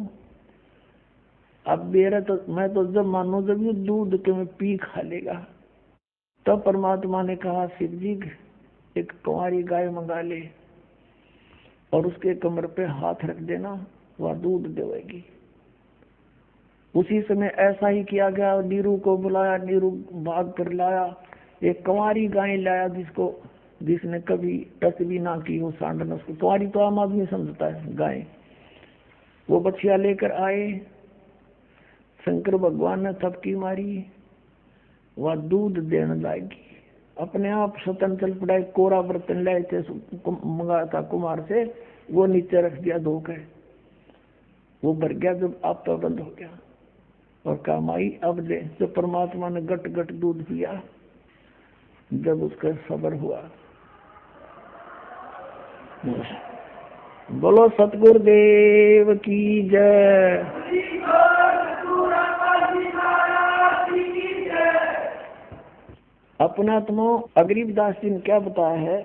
अब मेरा तो मैं तो जब मानो जब ये दूध के में पी खा लेगा। तब परमात्मा ने कहा शिव जी एक कुंवारी गाय मंगा ले, और उसके कमर पे हाथ रख देना, वह दूध देवेगी। उसी समय ऐसा ही किया गया। नीरू को बुलाया, नीरू भाग कर लाया, एक कंवारी गाय लाया जिसने कभी टच भी ना की हो सांडन। उसको कंवारी तो आम आदमी समझता है गाय। वो बछिया लेकर आए, शंकर भगवान ने थपकी मारी, वह दूध देने लागी। अपने आप स्वतन चल पड़ा। एक कोरा बर्तन लाए थे, मंगाया था कुमार से, वो नीचे रख दिया धोकर। वो भर गया, जब आप तो बंद हो गया और काम आई अब ले। जब परमात्मा ने गट गट दूध पिया, जब उसका सबर हुआ। बोलो सतगुरुदेव की जय। अपनात्मा गरीबदास जी ने क्या बताया है?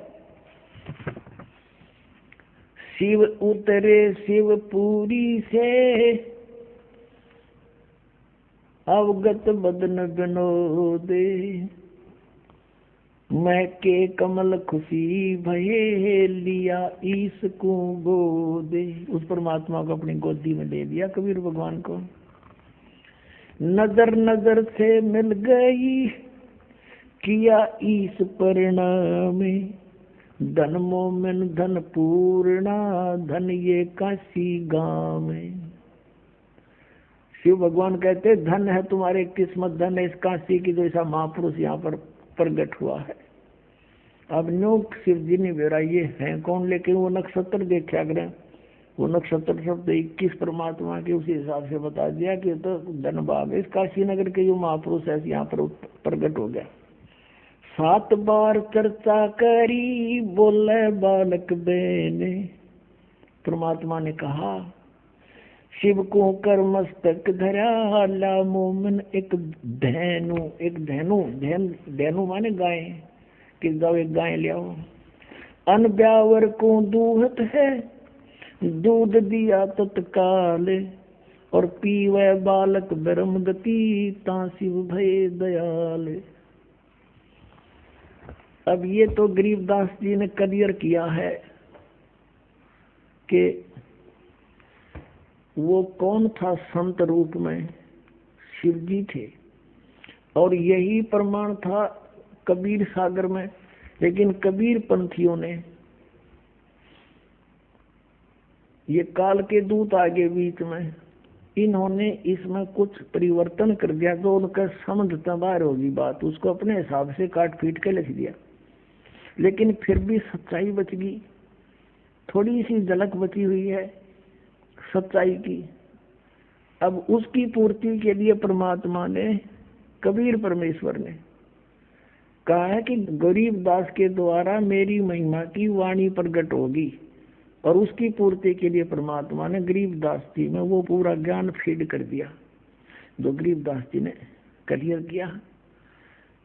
शिव उतरे शिवपुरी से, अवगत बदन विनोदे, मैं के कमल खुशी भये, लिया ईस को गोदे। उस परमात्मा को अपनी गोदी में ले लिया कबीर भगवान को। नजर नजर से मिल गई, किया ईस परिणामे, धन मोमिन धन पूर्णा, धन ये काशी गाँव में। शिव भगवान कहते धन है तुम्हारे किस्मत, धन है इस काशी की जैसा महापुरुष यहाँ पर प्रकट हुआ है। अब नो शिव जी ने बेरा ये है कौन, लेकिन वो नक्षत्र देखा करें, वो नक्षत्र शब्द 21 परमात्मा के उसी हिसाब से बता दिया कि तो धन भाग इस काशी नगर के जो महापुरुष है यहाँ पर प्रकट हो गया। 7 बार चर्चा करी, बोले बालक बेने। परमात्मा ने कहा शिव को कर मस्तक धरा, ला मोमन एक धेनु माने गाय, कि जाओ एक गाय ले आओ। अन ब्यावर को दूहत है, दूध दिया तत्काल, और पीवे बालक ब्रह्म गति, ता शिव भय दयाल। अब ये तो गरीबदास जी ने क्लियर किया है कि वो कौन था। संत रूप में शिव जी थे, और यही प्रमाण था कबीर सागर में। लेकिन कबीर पंथियों ने, ये काल के दूत आगे बीच में, इन्होंने इसमें कुछ परिवर्तन कर दिया जो उनका समझ तबार होगी बात, उसको अपने हिसाब से काट पीट के लिख दिया। लेकिन फिर भी सच्चाई बच गई, थोड़ी सी झलक बची हुई है सच्चाई की। अब उसकी पूर्ति के लिए परमात्मा ने, कबीर परमेश्वर ने कहा है कि गरीबदास के द्वारा मेरी महिमा की वाणी प्रकट होगी, और उसकी पूर्ति के लिए परमात्मा ने गरीबदास जी में वो पूरा ज्ञान फीड कर दिया जो गरीबदास जी ने क्लियर किया।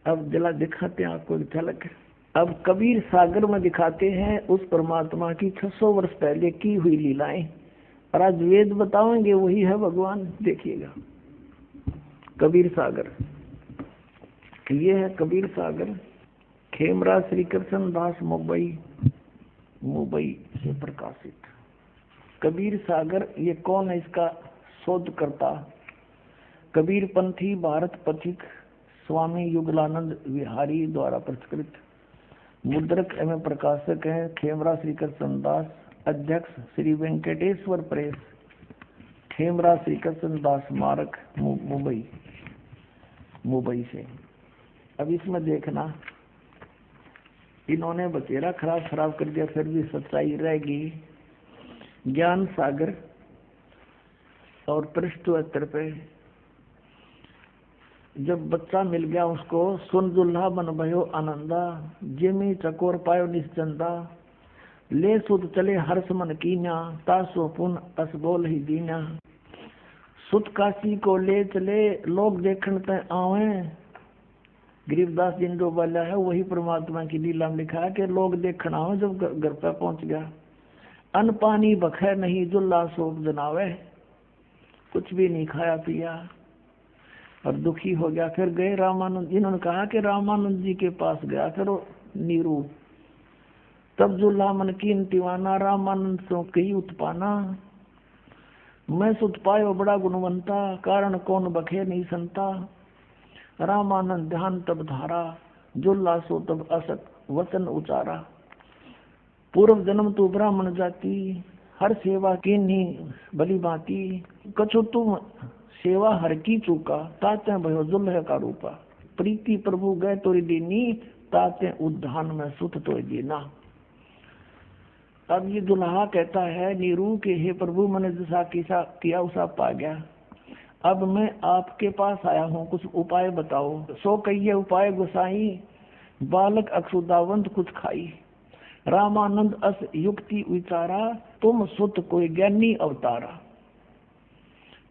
अब जला दिखाते हैं आपको एक झलक। अब कबीर सागर में दिखाते हैं उस परमात्मा की 600 वर्ष पहले की हुई लीलाएं, और आज वेद बताओगे वही है भगवान। देखिएगा कबीर सागर, ये है कबीर सागर, खेमरा श्री कृष्ण दास मुंबई से प्रकाशित। कबीर सागर ये कौन है, इसका शोध करता कबीर पंथी भारत पथिक स्वामी युगलानंद विहारी द्वारा प्रस्कृत, मुद्रक एवं प्रकाशक है खेमरा श्री कृष्ण दास, अध्यक्ष श्री वेंकटेश्वर प्रेस, खेमरा श्री कृष्ण दास स्मारक मुंबई से। अब इसमें देखना, इन्होंने बचेरा खराब कर दिया, फिर भी सच्चाई रहेगी। ज्ञान सागर और पृष्ठ 72 पे, जब बच्चा मिल गया उसको, सुन दुल्हा बन भयो आनंदा, जिमी चकोर पायो निश्चंदा, ले सुत चले हर्ष मन कीन्या, तासो पुन असबोल ही दीन्या। सुत काशी को ले चले, लोग देखण ते आवे। गरीबदास जी ने जो बोला है वही परमात्मा की लीला में लिखा है कि लोग देखना हो। जब घर पर पहुंच गया, अन्न पानी बखे नहीं, जुल्ला सोप जनावे, कुछ भी नहीं खाया पिया और दुखी हो गया। फिर गए रामानंद, इन्होंने कहा कि रामानंद जी के पास गया। फिर नीरू तब जुल्हा मन की दीवाना, रामानंद सो कही उत्पाना। मैं सुत पायो बड़ा गुणवंता, कारण कौन बखे नहीं संता। रामानंद ध्यान तब धारा, जुल्हा सो तब असत वचन उचारा। पूर्व जन्म तू ब्राह्मण जाति, हर सेवा की नहीं भली भांति। कछु तुम सेवा हर की चूका, ताते भयो जुल्ह का रूपा। प्रीति प्रभु गए तोरी दीनी, ताते उद्धान में सुत तो दीना। अब ये दुल्हा कहता है नीरू के हे प्रभु, मैंने जैसा किया उसा पा गया। अब मैं आपके पास आया हूँ, कुछ उपाय बताओ। सो कहिए उपाय गोसाई, बालक अक्षुदावंत कुछ खाई। रामानंद अस युक्ति विचारा, तुम सुत कोई ज्ञानी अवतारा।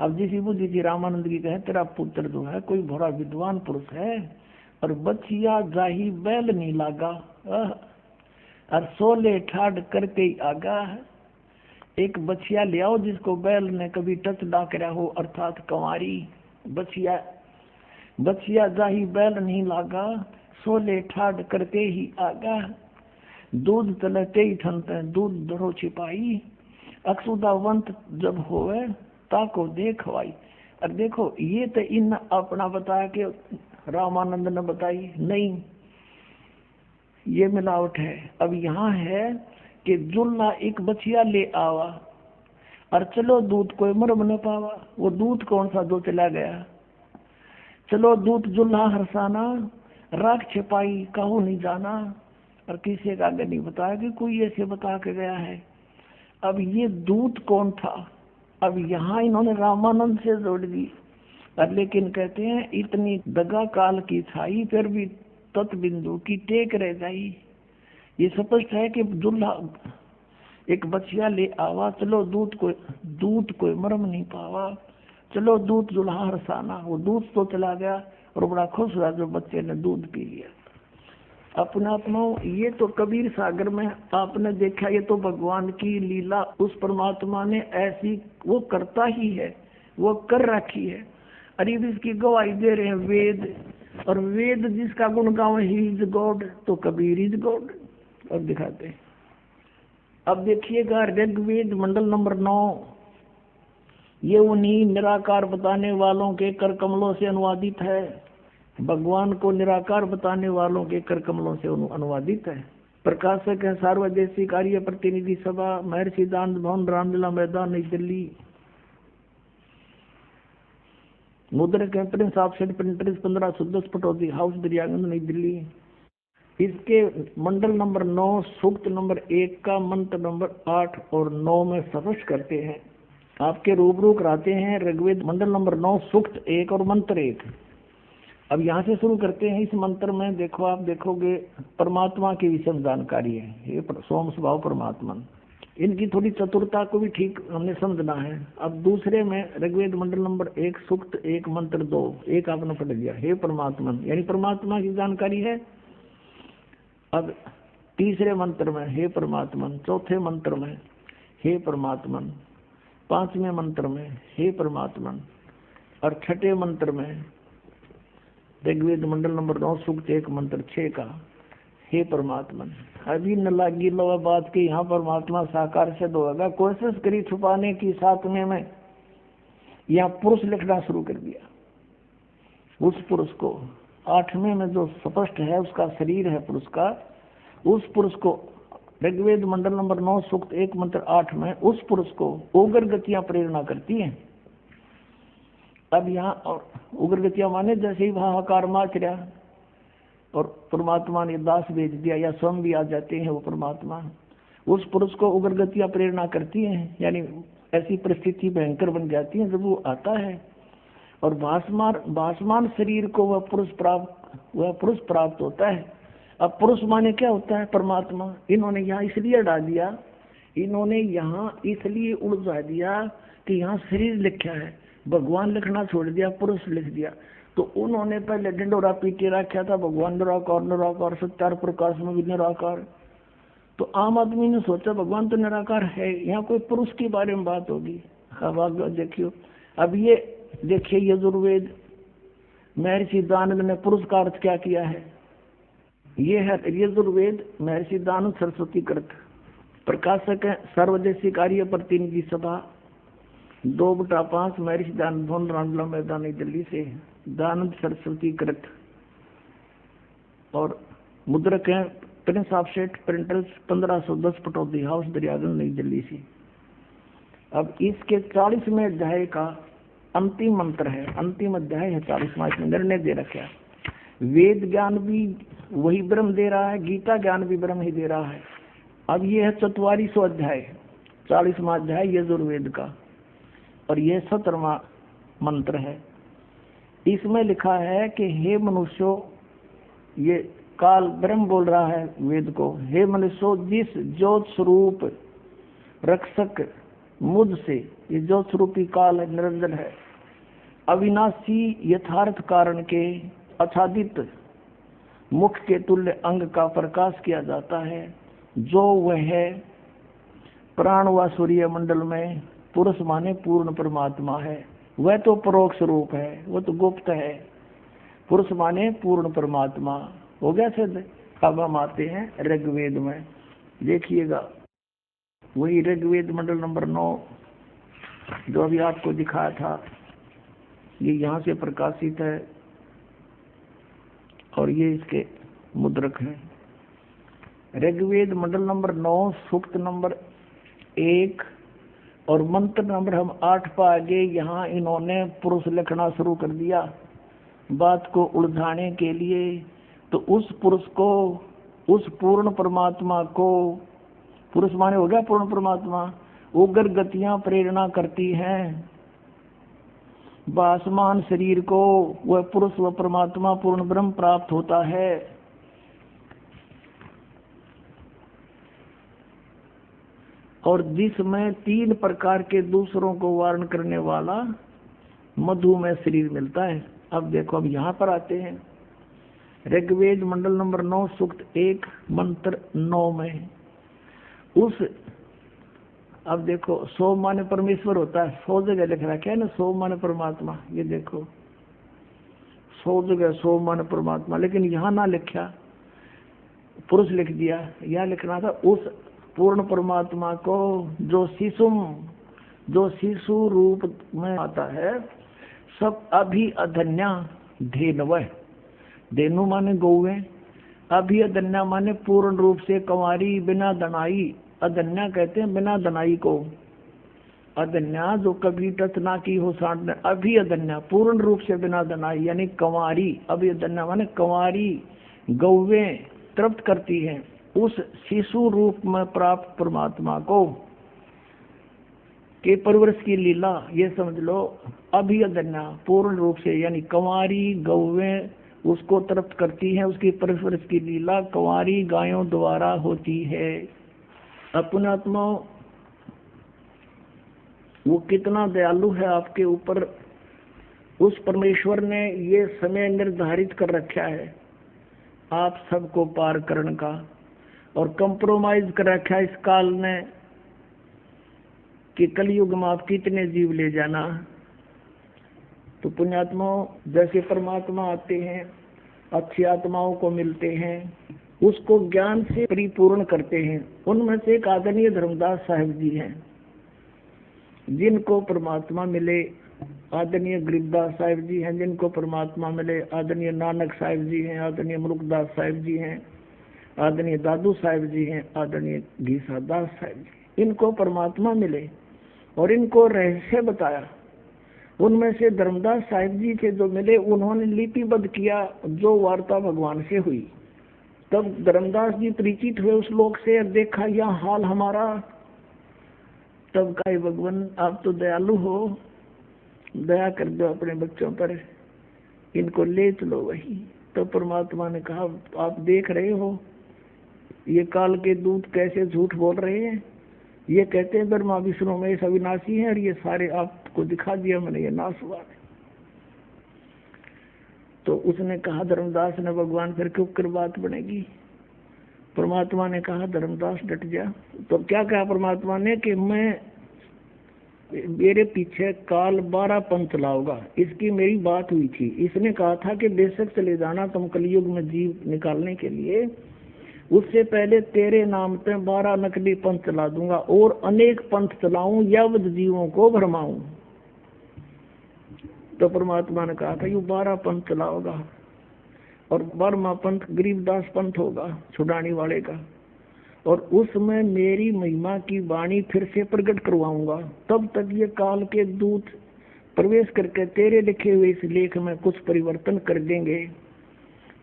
अब जिसी बुद्धि थी रामानंद की कहे तेरा पुत्र जो है कोई बड़ा विद्वान पुरुष है, और बचिया जाही बैल नहीं लागा, और सोले ठाड करके ही आगा। एक बछिया ले आओ जिसको बैल ने कभी टच ना करा हो, अर्थात कंवारी बछिया। बछिया जाही बैल नहीं लागा, सोले ठाड करके ही आगा। दूध तलते ही ठनते दूध दरो छिपाई, अक्षुदावंत जब होवे ताको देखवाई। और देखो ये तो इन अपना बताया कि रामानंद ने बताई नहीं, ये मिलावट है। अब यहाँ है कि जुल्हा एक बछिया ले आवा, और चलो दूध कोई मरम न पावा। वो दूध कौन सा दो चला गया। चलो दूध जुल्हा हरसाना, राख छिपाई कहूँ नहीं जाना। और किसी का आगे नहीं बताया कि कोई ऐसे बता के गया है। अब ये दूध कौन था, अब यहाँ इन्होंने रामानंद से जोड़ दी। और लेकिन कहते हैं इतनी दगा काल की छाई, फिर भी तत्बिंदु की टेक रह जाई। ये स्पष्ट है कि दुल्हा एक बछिया ले आवा, चलो दूध कोई मरम नहीं पावा। चलो दूध दुल्हा हरसाना, वो दूध तो चला गया और बड़ा खुश हुआ जो बच्चे ने दूध पी लिया। अपने आत्माओं, ये तो कबीर सागर में आपने देखा, ये तो भगवान की लीला। उस परमात्मा ने ऐसी वो करता ही है, वो कर रखी है। अरे इसकी गवाही दे रहे हैं वेद, और वेद जिसका गुण गावे ही इज गॉड, तो कबीर इज गॉड। अब दिखाते हैं। अब देखिएगा ऋग्वेद मंडल नंबर 9, ये उन्हीं निराकार बताने वालों के कर कमलों से अनुवादित है। भगवान को निराकार बताने वालों के कर कमलों से अनुवादित है। प्रकाशक है सार्वदेशिक कार्य प्रतिनिधि सभा, महर्षि दान भवन, रामलीला मैदान, नई दिल्ली। मुद्रक है Prince offset printers 1510 Pataudi house, Daryaganj, नई दिल्ली। इसके मंडल नंबर 9 सूक्त नंबर 1 का मंत्र नंबर 8 और 9 में स्पष्ट करते हैं। आपके रूबरू कराते हैं ऋग्वेद मंडल नंबर 9 सूक्त 1 और मंत्र 1। अब यहाँ से शुरू करते हैं। इस मंत्र में देखो, आप देखोगे परमात्मा की विषम जानकारी है। ये सोम स्वभाव परमात्मा, इनकी थोड़ी चतुरता को भी ठीक हमने समझना है। अब दूसरे में ऋग्वेद मंडल नंबर 1 सूक्त 1 मंत्र 2, एक आपने पढ़ दिया, हे परमात्मा, यानी परमात्मा की जानकारी है। अब तीसरे मंत्र में हे परमात्मा, चौथे मंत्र में हे परमात्मा, पांचवें मंत्र में हे परमात्मा, और छठे मंत्र में ऋग्वेद मंडल नंबर 9 सूक्त 1 मंत्र 6 का हे परमात्मा। अभी न लागी लो बात की, यहाँ परमात्मा साकार सिद्ध होगा। कोशिश करी छुपाने की, 7वें में यहाँ पुरुष लिखना शुरू कर दिया। उस पुरुष को 8वें में जो स्पष्ट है उसका शरीर है पुरुष का, उस पुरुष को ऋग्वेद मंडल नंबर 9 सूक्त 1 मंत्र 8 में उस पुरुष को उग्र गतियां प्रेरणा करती हैं। अब यहाँ और उग्र गतियां माने जैसे ही हाहाकार माच रहा और परमात्मा ने दास भेज दिया, या स्वयं भी आ जाते हैं वो परमात्मा, उस पुरुष को उग्र गतियां प्रेरणा करती हैं। यानी ऐसी परिस्थिति भयंकर बन जाती है जब वो आता है, और भासमान शरीर को वह पुरुष प्राप्त होता है। अब पुरुष माने क्या होता है? परमात्मा। इन्होंने यहाँ इसलिए डाल दिया, इन्होंने यहाँ इसलिए उलझा दिया कि यहाँ शरीर लिखा है, भगवान लिखना छोड़ दिया, पुरुष लिख दिया। तो उन्होंने पहले ढिंडोरा पीटे रखा था, भगवान निराकार सत्यार प्रकाश में भी निराकार। तो आम आदमी ने सोचा भगवान तो निराकार है, यहाँ कोई पुरुष के बारे में बात होगी। अब आगे देखियो, अब ये देखिए यजुर्वेद महर्षि दानव ने पुरुष का अर्थ क्या किया है। ये है यजुर्वेद महर्षि दानव सरस्वती कृत। प्रकाशक है सर्वदेशी कार्य प्रतिनिधि सभा 2/5 महर्षि दानव भवन रामला मैदान नई दिल्ली से दानव सरस्वती कृत। और मुद्रक है Prince of set printers 1510 Pataudi house Daryaganj नई दिल्ली से। अब इसके 40वें अध्याय का अंतिम मंत्र है, अंतिम अध्याय है 40वां। इसमें निर्णय दे रखा है वेद ज्ञान भी वही ब्रह्म दे रहा है, गीता ज्ञान भी ब्रह्म ही दे रहा है। अब ये है 44वां अध्याय, 40वां अध्याय यजुर्वेद का, और यह 17वां मंत्र है। इसमें लिखा है कि हे मनुष्यों, ये काल ब्रह्म बोल रहा है वेद को, हे मनुष्यों जिस ज्योत स्वरूप रक्षक मुझ से, ये ज्योत स्वरूपी काल है, निरंजन है, अविनाशी यथार्थ कारण के आच्छादित मुख के तुल्य अंग का प्रकाश किया जाता है, जो वह प्राण व सूर्य मंडल में पुरुष माने पूर्ण परमात्मा है। वह तो परोक्ष रूप है, वो तो गुप्त है। पुरुष माने पूर्ण परमात्मा हो गया सिद्ध। अब हम आते हैं ऋग्वेद में, देखिएगा वही ऋग्वेद मंडल नंबर 9 जो अभी आपको दिखाया था, ये यहाँ से प्रकाशित है और ये इसके मुद्रक हैं। ऋग्वेद मंडल नंबर 9 सूक्त नंबर 1 और मंत्र नंबर हम 8 पर आगे। यहाँ इन्होंने पुरुष लिखना शुरू कर दिया बात को उलझाने के लिए। तो उस पुरुष को, उस पूर्ण परमात्मा को, पुरुष माने हो गया पूर्ण परमात्मा, उग्र गतियां प्रेरणा करती हैं बासमान शरीर को, वह पुरुष व परमात्मा पूर्ण ब्रह्म प्राप्त होता है। और जिसमें 3 प्रकार के दूसरों को वारण करने वाला मधुमेह शरीर मिलता है। अब देखो, अब यहाँ पर आते हैं ऋग्वेद मंडल नंबर 9 सूक्त 1 मंत्र 9 में। उस अब देखो 100 माने परमेश्वर होता है, 100 जगह लिख रखा है ना 100 माने परमात्मा। ये देखो 100 जगह 100 माने परमात्मा, लेकिन यहाँ ना लिखा, पुरुष लिख दिया। यहाँ लिखना था उस पूर्ण परमात्मा को जो शिशु रूप में आता है, सब अभी अधन्या धेनव, धेनु माने गौवे, अभी अधन्या माने पूर्ण रूप से कंवारी बिना दनाई। अधन्या कहते हैं बिना दनाई को, अधन्या जो कभी टच ना की हो सांड, अभी अधन्या पूर्ण रूप से बिना दनाई यानी कंवारी। अभी अधन्या माने कंवारी गौवे तृप्त करती हैं उस शिशु रूप में प्राप्त परमात्मा को के परवरिश की लीला। ये समझ लो अभी अधन्या पूर्ण रूप से यानी कंवारी गौवे उसको तृप्त करती हैं, उसकी परवरिश की लीला कंवारी गायों द्वारा होती है। अपने आत्मा वो कितना दयालु है आपके ऊपर। उस परमेश्वर ने ये समय निर्धारित कर रखा है आप सबको पार करने का, और कंप्रोमाइज कर रखा है इस काल ने कि कलयुग में आप कितने जीव ले जाना। तो पुण्यात्माओं, जैसे परमात्मा आते हैं, अच्छी आत्माओं को मिलते हैं, उसको ज्ञान से परिपूर्ण करते हैं। उनमें से एक आदरणीय धर्मदास साहिब जी हैं, जिनको परमात्मा मिले। आदरणीय गरीबदास साहिब जी हैं, जिनको परमात्मा मिले। आदरणीय नानक साहिब जी हैं, आदरणीय मुल्कदास साहिब जी हैं, आदरणीय दादू साहिब जी हैं, आदरणीय घीसादास साहिब जी, इनको परमात्मा मिले और इनको रहस्य बताया। उनमें से धर्मदास साहिब जी के जो मिले, उन्होंने लिपिबद्ध किया जो वार्ता भगवान से हुई। तब धर्मदास जी परिचित हुए उस लोक से, देखा यह हाल हमारा। तब कहे भगवान आप तो दयालु हो, दया कर दो अपने बच्चों पर, इनको ले चलो वही। तो परमात्मा ने कहा आप देख रहे हो ये काल के दूत कैसे झूठ बोल रहे हैं। ये कहते हैं ब्रह्मा विष्णु में अविनाशी है, और ये सारे आपको दिखा दिया मैंने, ये नाश हुआ है। तो उसने कहा धर्मदास ने, भगवान फिर क्यों कर बात बनेगी। परमात्मा ने कहा धर्मदास डट जा। तो क्या कहा परमात्मा ने कि मैं मेरे पीछे काल 12 पंथ लाओगा, इसकी मेरी बात हुई थी। इसने कहा था कि बेशक चले जाना तुम कलयुग में जीव निकालने के लिए, उससे पहले तेरे नाम पे 12 नकली पंथ चला दूंगा और अनेक पंथ चलाऊं, यावत जीवों को भरमाऊं। तो परमात्मा ने कहा था यू 12 पंथ चलाओगा और 12वां पंथ गरीबदास पंथ होगा छुड़ाने वाले का, और उसमें मेरी महिमा की वाणी फिर से प्रकट करवाऊंगा। तब तक ये काल के दूत प्रवेश करके तेरे लिखे हुए इस लेख में कुछ परिवर्तन कर देंगे।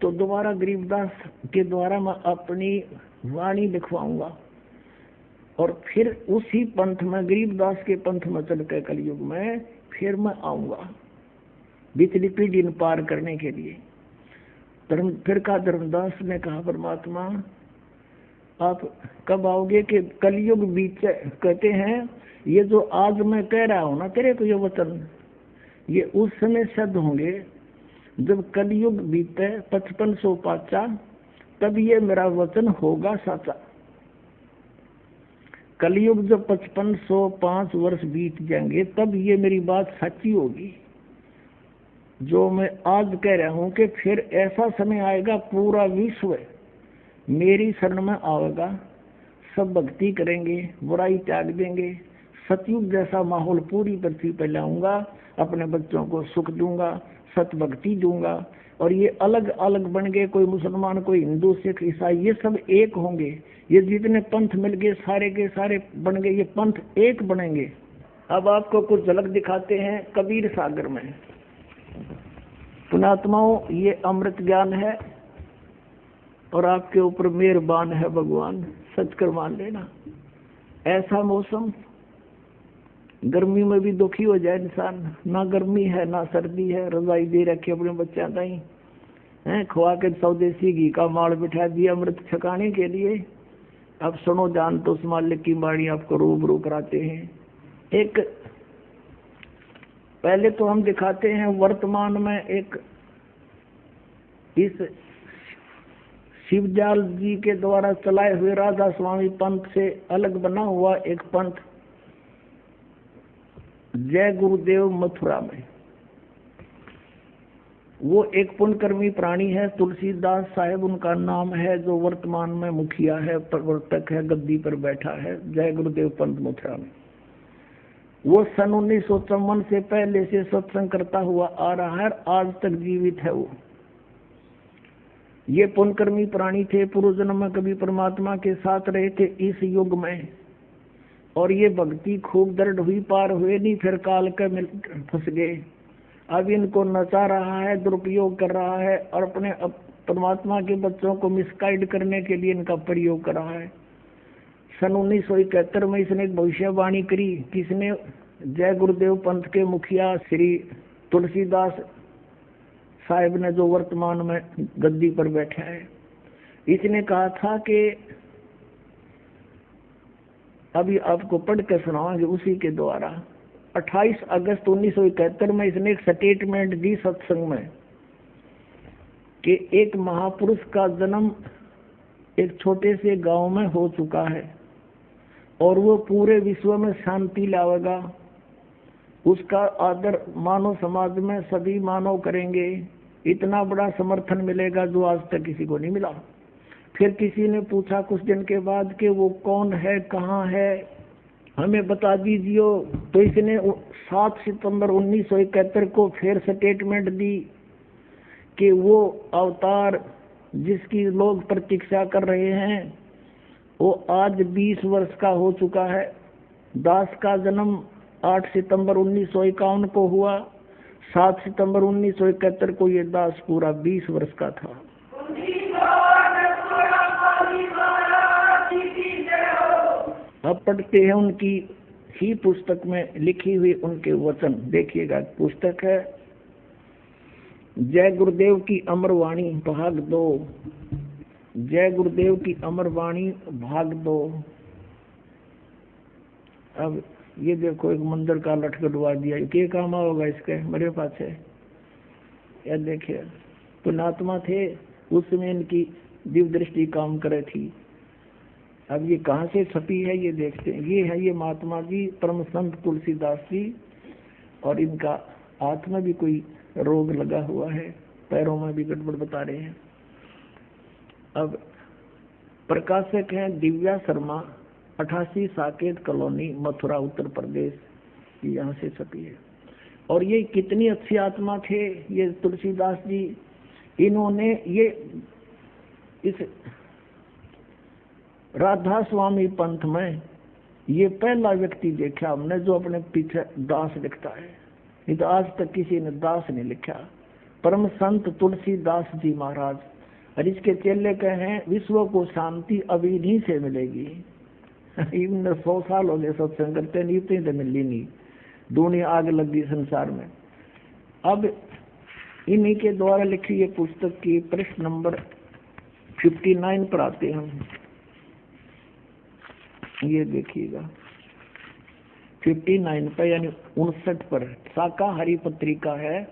तो दोबारा गरीबदास के द्वारा मैं अपनी वाणी लिखवाऊंगा और फिर उसी पंथ में, गरीबदास के पंथ में चल कर कलयुग में फिर मैं आऊंगा बीतली पीढ़ी पार करने के लिए। फिर का धर्मदास ने कहा परमात्मा आप कब आओगे कि कलयुग बीत, कहते हैं ये जो आज मैं कह रहा हूं ना तेरे को ये वचन, ये उस समय सिद्ध होंगे जब कलयुग बीते 5500 पाचा, तब ये मेरा वचन होगा साचा। कलयुग जब 5505 वर्ष बीत जाएंगे तब ये मेरी बात सच्ची होगी जो मैं आज कह रहा हूं कि फिर ऐसा समय आएगा पूरा विश्व मेरी शरण में आएगा, सब भक्ति करेंगे, बुराई त्याग देंगे, सतयुग जैसा माहौल पूरी पृथ्वी पर लाऊंगा, अपने बच्चों को सुख दूंगा, सत भक्ति दूंगा, और ये अलग अलग बन गए, कोई मुसलमान, कोई हिंदू, सिख, ईसाई, ये सब एक होंगे। ये जितने पंथ मिल गए सारे के सारे बन गए, ये पंथ एक बनेंगे। अब आपको कुछ झलक दिखाते हैं कबीर सागर में। पुणात्माओं, ये अमृत ज्ञान है और आपके ऊपर मेहरबान है भगवान, सच कर मान लेना। ऐसा मौसम, गर्मी में भी दुखी हो जाए इंसान, ना गर्मी है ना सर्दी है, रजाई दे रखी अपने बच्चा ताई हैं, खुआ के स्वदेशी घी का माल बिठा दिया अमृत छकाने के लिए। अब सुनो जान तो उस मालिक की बाणी आपको रूबरू कराते हैं। एक पहले तो हम दिखाते हैं वर्तमान में एक इस शिवजाल जी के द्वारा चलाए हुए राधा स्वामी पंथ से अलग बना हुआ एक पंथ जय गुरुदेव मथुरा में। वो एक पुण्यकर्मी प्राणी है, तुलसीदास साहेब उनका नाम है, जो वर्तमान में मुखिया है, प्रवर्तक है, गद्दी पर बैठा है जय गुरुदेव पंथ मथुरा में। वो सन 1954 से पहले से सत्संग करता हुआ आ रहा है, आज तक जीवित है। वो ये पुण्यकर्मी प्राणी थे, पूर्व जन्म में कभी परमात्मा के साथ रहे थे इस युग में, और ये भक्ति खूब दृढ़ हुई, पार हुए नहीं, फिर काल के फंस गए। अब इनको नचा रहा है, दुरुपयोग कर रहा है और अपने परमात्मा के बच्चों को मिसगाइड करने के लिए इनका प्रयोग कर रहा है। सन 1971 में इसने एक भविष्यवाणी करी। किसने? जय गुरुदेव पंथ के मुखिया श्री तुलसीदास साहिब ने, जो वर्तमान में गद्दी पर बैठा है। इसने कहा था कि अभी आपको पढ़ कर सुनाएंगे उसी के द्वारा। 28 अगस्त 1971 में इसने एक स्टेटमेंट दी सत्संग में कि एक महापुरुष का जन्म एक छोटे से गांव में हो चुका है और वो पूरे विश्व में शांति लाएगा। उसका आदर मानव समाज में सभी मानव करेंगे, इतना बड़ा समर्थन मिलेगा जो आज तक किसी को नहीं मिला। फिर किसी ने पूछा कुछ दिन के बाद कि वो कौन है, कहाँ है, हमें बता दीजिए। तो इसने 7 सितंबर 1971 को फिर स्टेटमेंट दी कि वो अवतार जिसकी लोग प्रतीक्षा कर रहे हैं वो आज 20 वर्ष का हो चुका है। दास का जन्म 8 सितंबर 1951 को हुआ, 7 सितंबर 1971 को ये दास पूरा 20 वर्ष का था। अब पढ़ते हैं उनकी ही पुस्तक में लिखी हुई उनके वचन। देखिएगा, पुस्तक है जय गुरुदेव की अमर वाणी भाग 2। जय गुरुदेव की अमर वाणी भाग 2। अब ये देखो एक मंदिर का लटकटवा दिया, क्या काम होगा इसके? मेरे पास है, यह देखिए पुण्यात्मा थे, उस समय इनकी दिव्य दृष्टि काम करे थी। अब ये कहाँ से छपी है ये देखते हैं। ये है, ये महात्मा जी परम संत तुलसीदास जी, और इनका हाथ में भी कोई रोग लगा हुआ है, पैरों में भी गड़बड़ बता रहे हैं। अब प्रकाशक हैं दिव्या शर्मा, 88 साकेत कॉलोनी, मथुरा उत्तर प्रदेश, यहाँ से छपी है। और ये कितनी अच्छी आत्मा थे ये तुलसीदास जी। इन्होंने ये इस राधा स्वामी पंथ में ये पहला व्यक्ति देखा हमने जो अपने पीछे दास लिखता है। नहीं तो आज तक किसी ने दास नहीं लिखा। परम संत तुलसीदास जी महाराज, और इसके चेले कहे हैं विश्व को शांति अब इन्हीं से मिलेगी। इन 100 साल हो गए सत्संग करते, नहीं तो मिली नहीं, दुनिया आग लगी संसार में। अब इन्हीं के द्वारा लिखी ये पुस्तक की प्रश्न नंबर 59 पर आते हैं हम। ये देखिएगा 59 पर यानी 59 पर शाकाहारी पत्रिका है,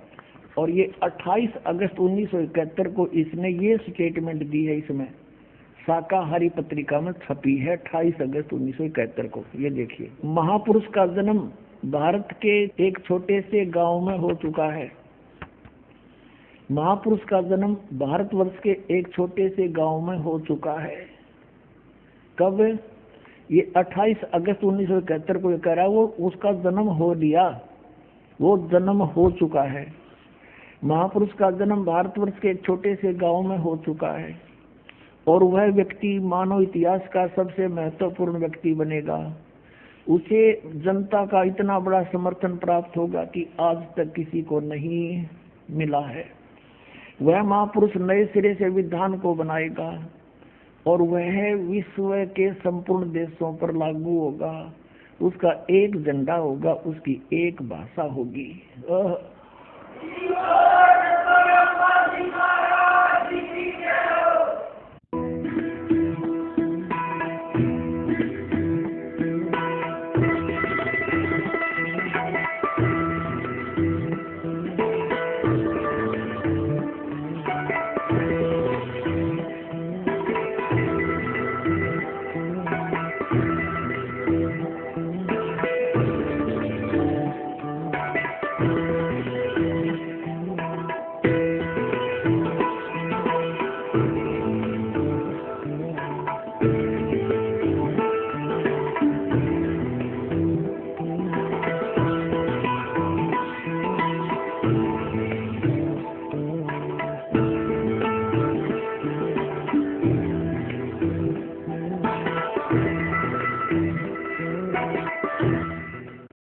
और ये 28 अगस्त 1971 को इसने ये स्टेटमेंट दी है। इसमें शाकाहारी पत्रिका में छपी है 28 अगस्त 1971 को। ये देखिए, महापुरुष का जन्म भारत के एक छोटे से गांव में हो चुका है। महापुरुष का जन्म भारतवर्ष के एक छोटे से गांव में हो चुका है। कब? ये 28 अगस्त 1971 को कह रहा है, वो उसका जन्म हो लिया, वो जन्म हो चुका है। महापुरुष का जन्म भारतवर्ष के एक छोटे से गांव में हो चुका है, और वह व्यक्ति मानव इतिहास का सबसे महत्वपूर्ण व्यक्ति बनेगा। उसे जनता का इतना बड़ा समर्थन प्राप्त होगा कि आज तक किसी को नहीं मिला है। वह महापुरुष नए सिरे से विधान को बनाएगा, और वह विश्व के संपूर्ण देशों पर लागू होगा। उसका एक झंडा होगा, उसकी एक भाषा होगी।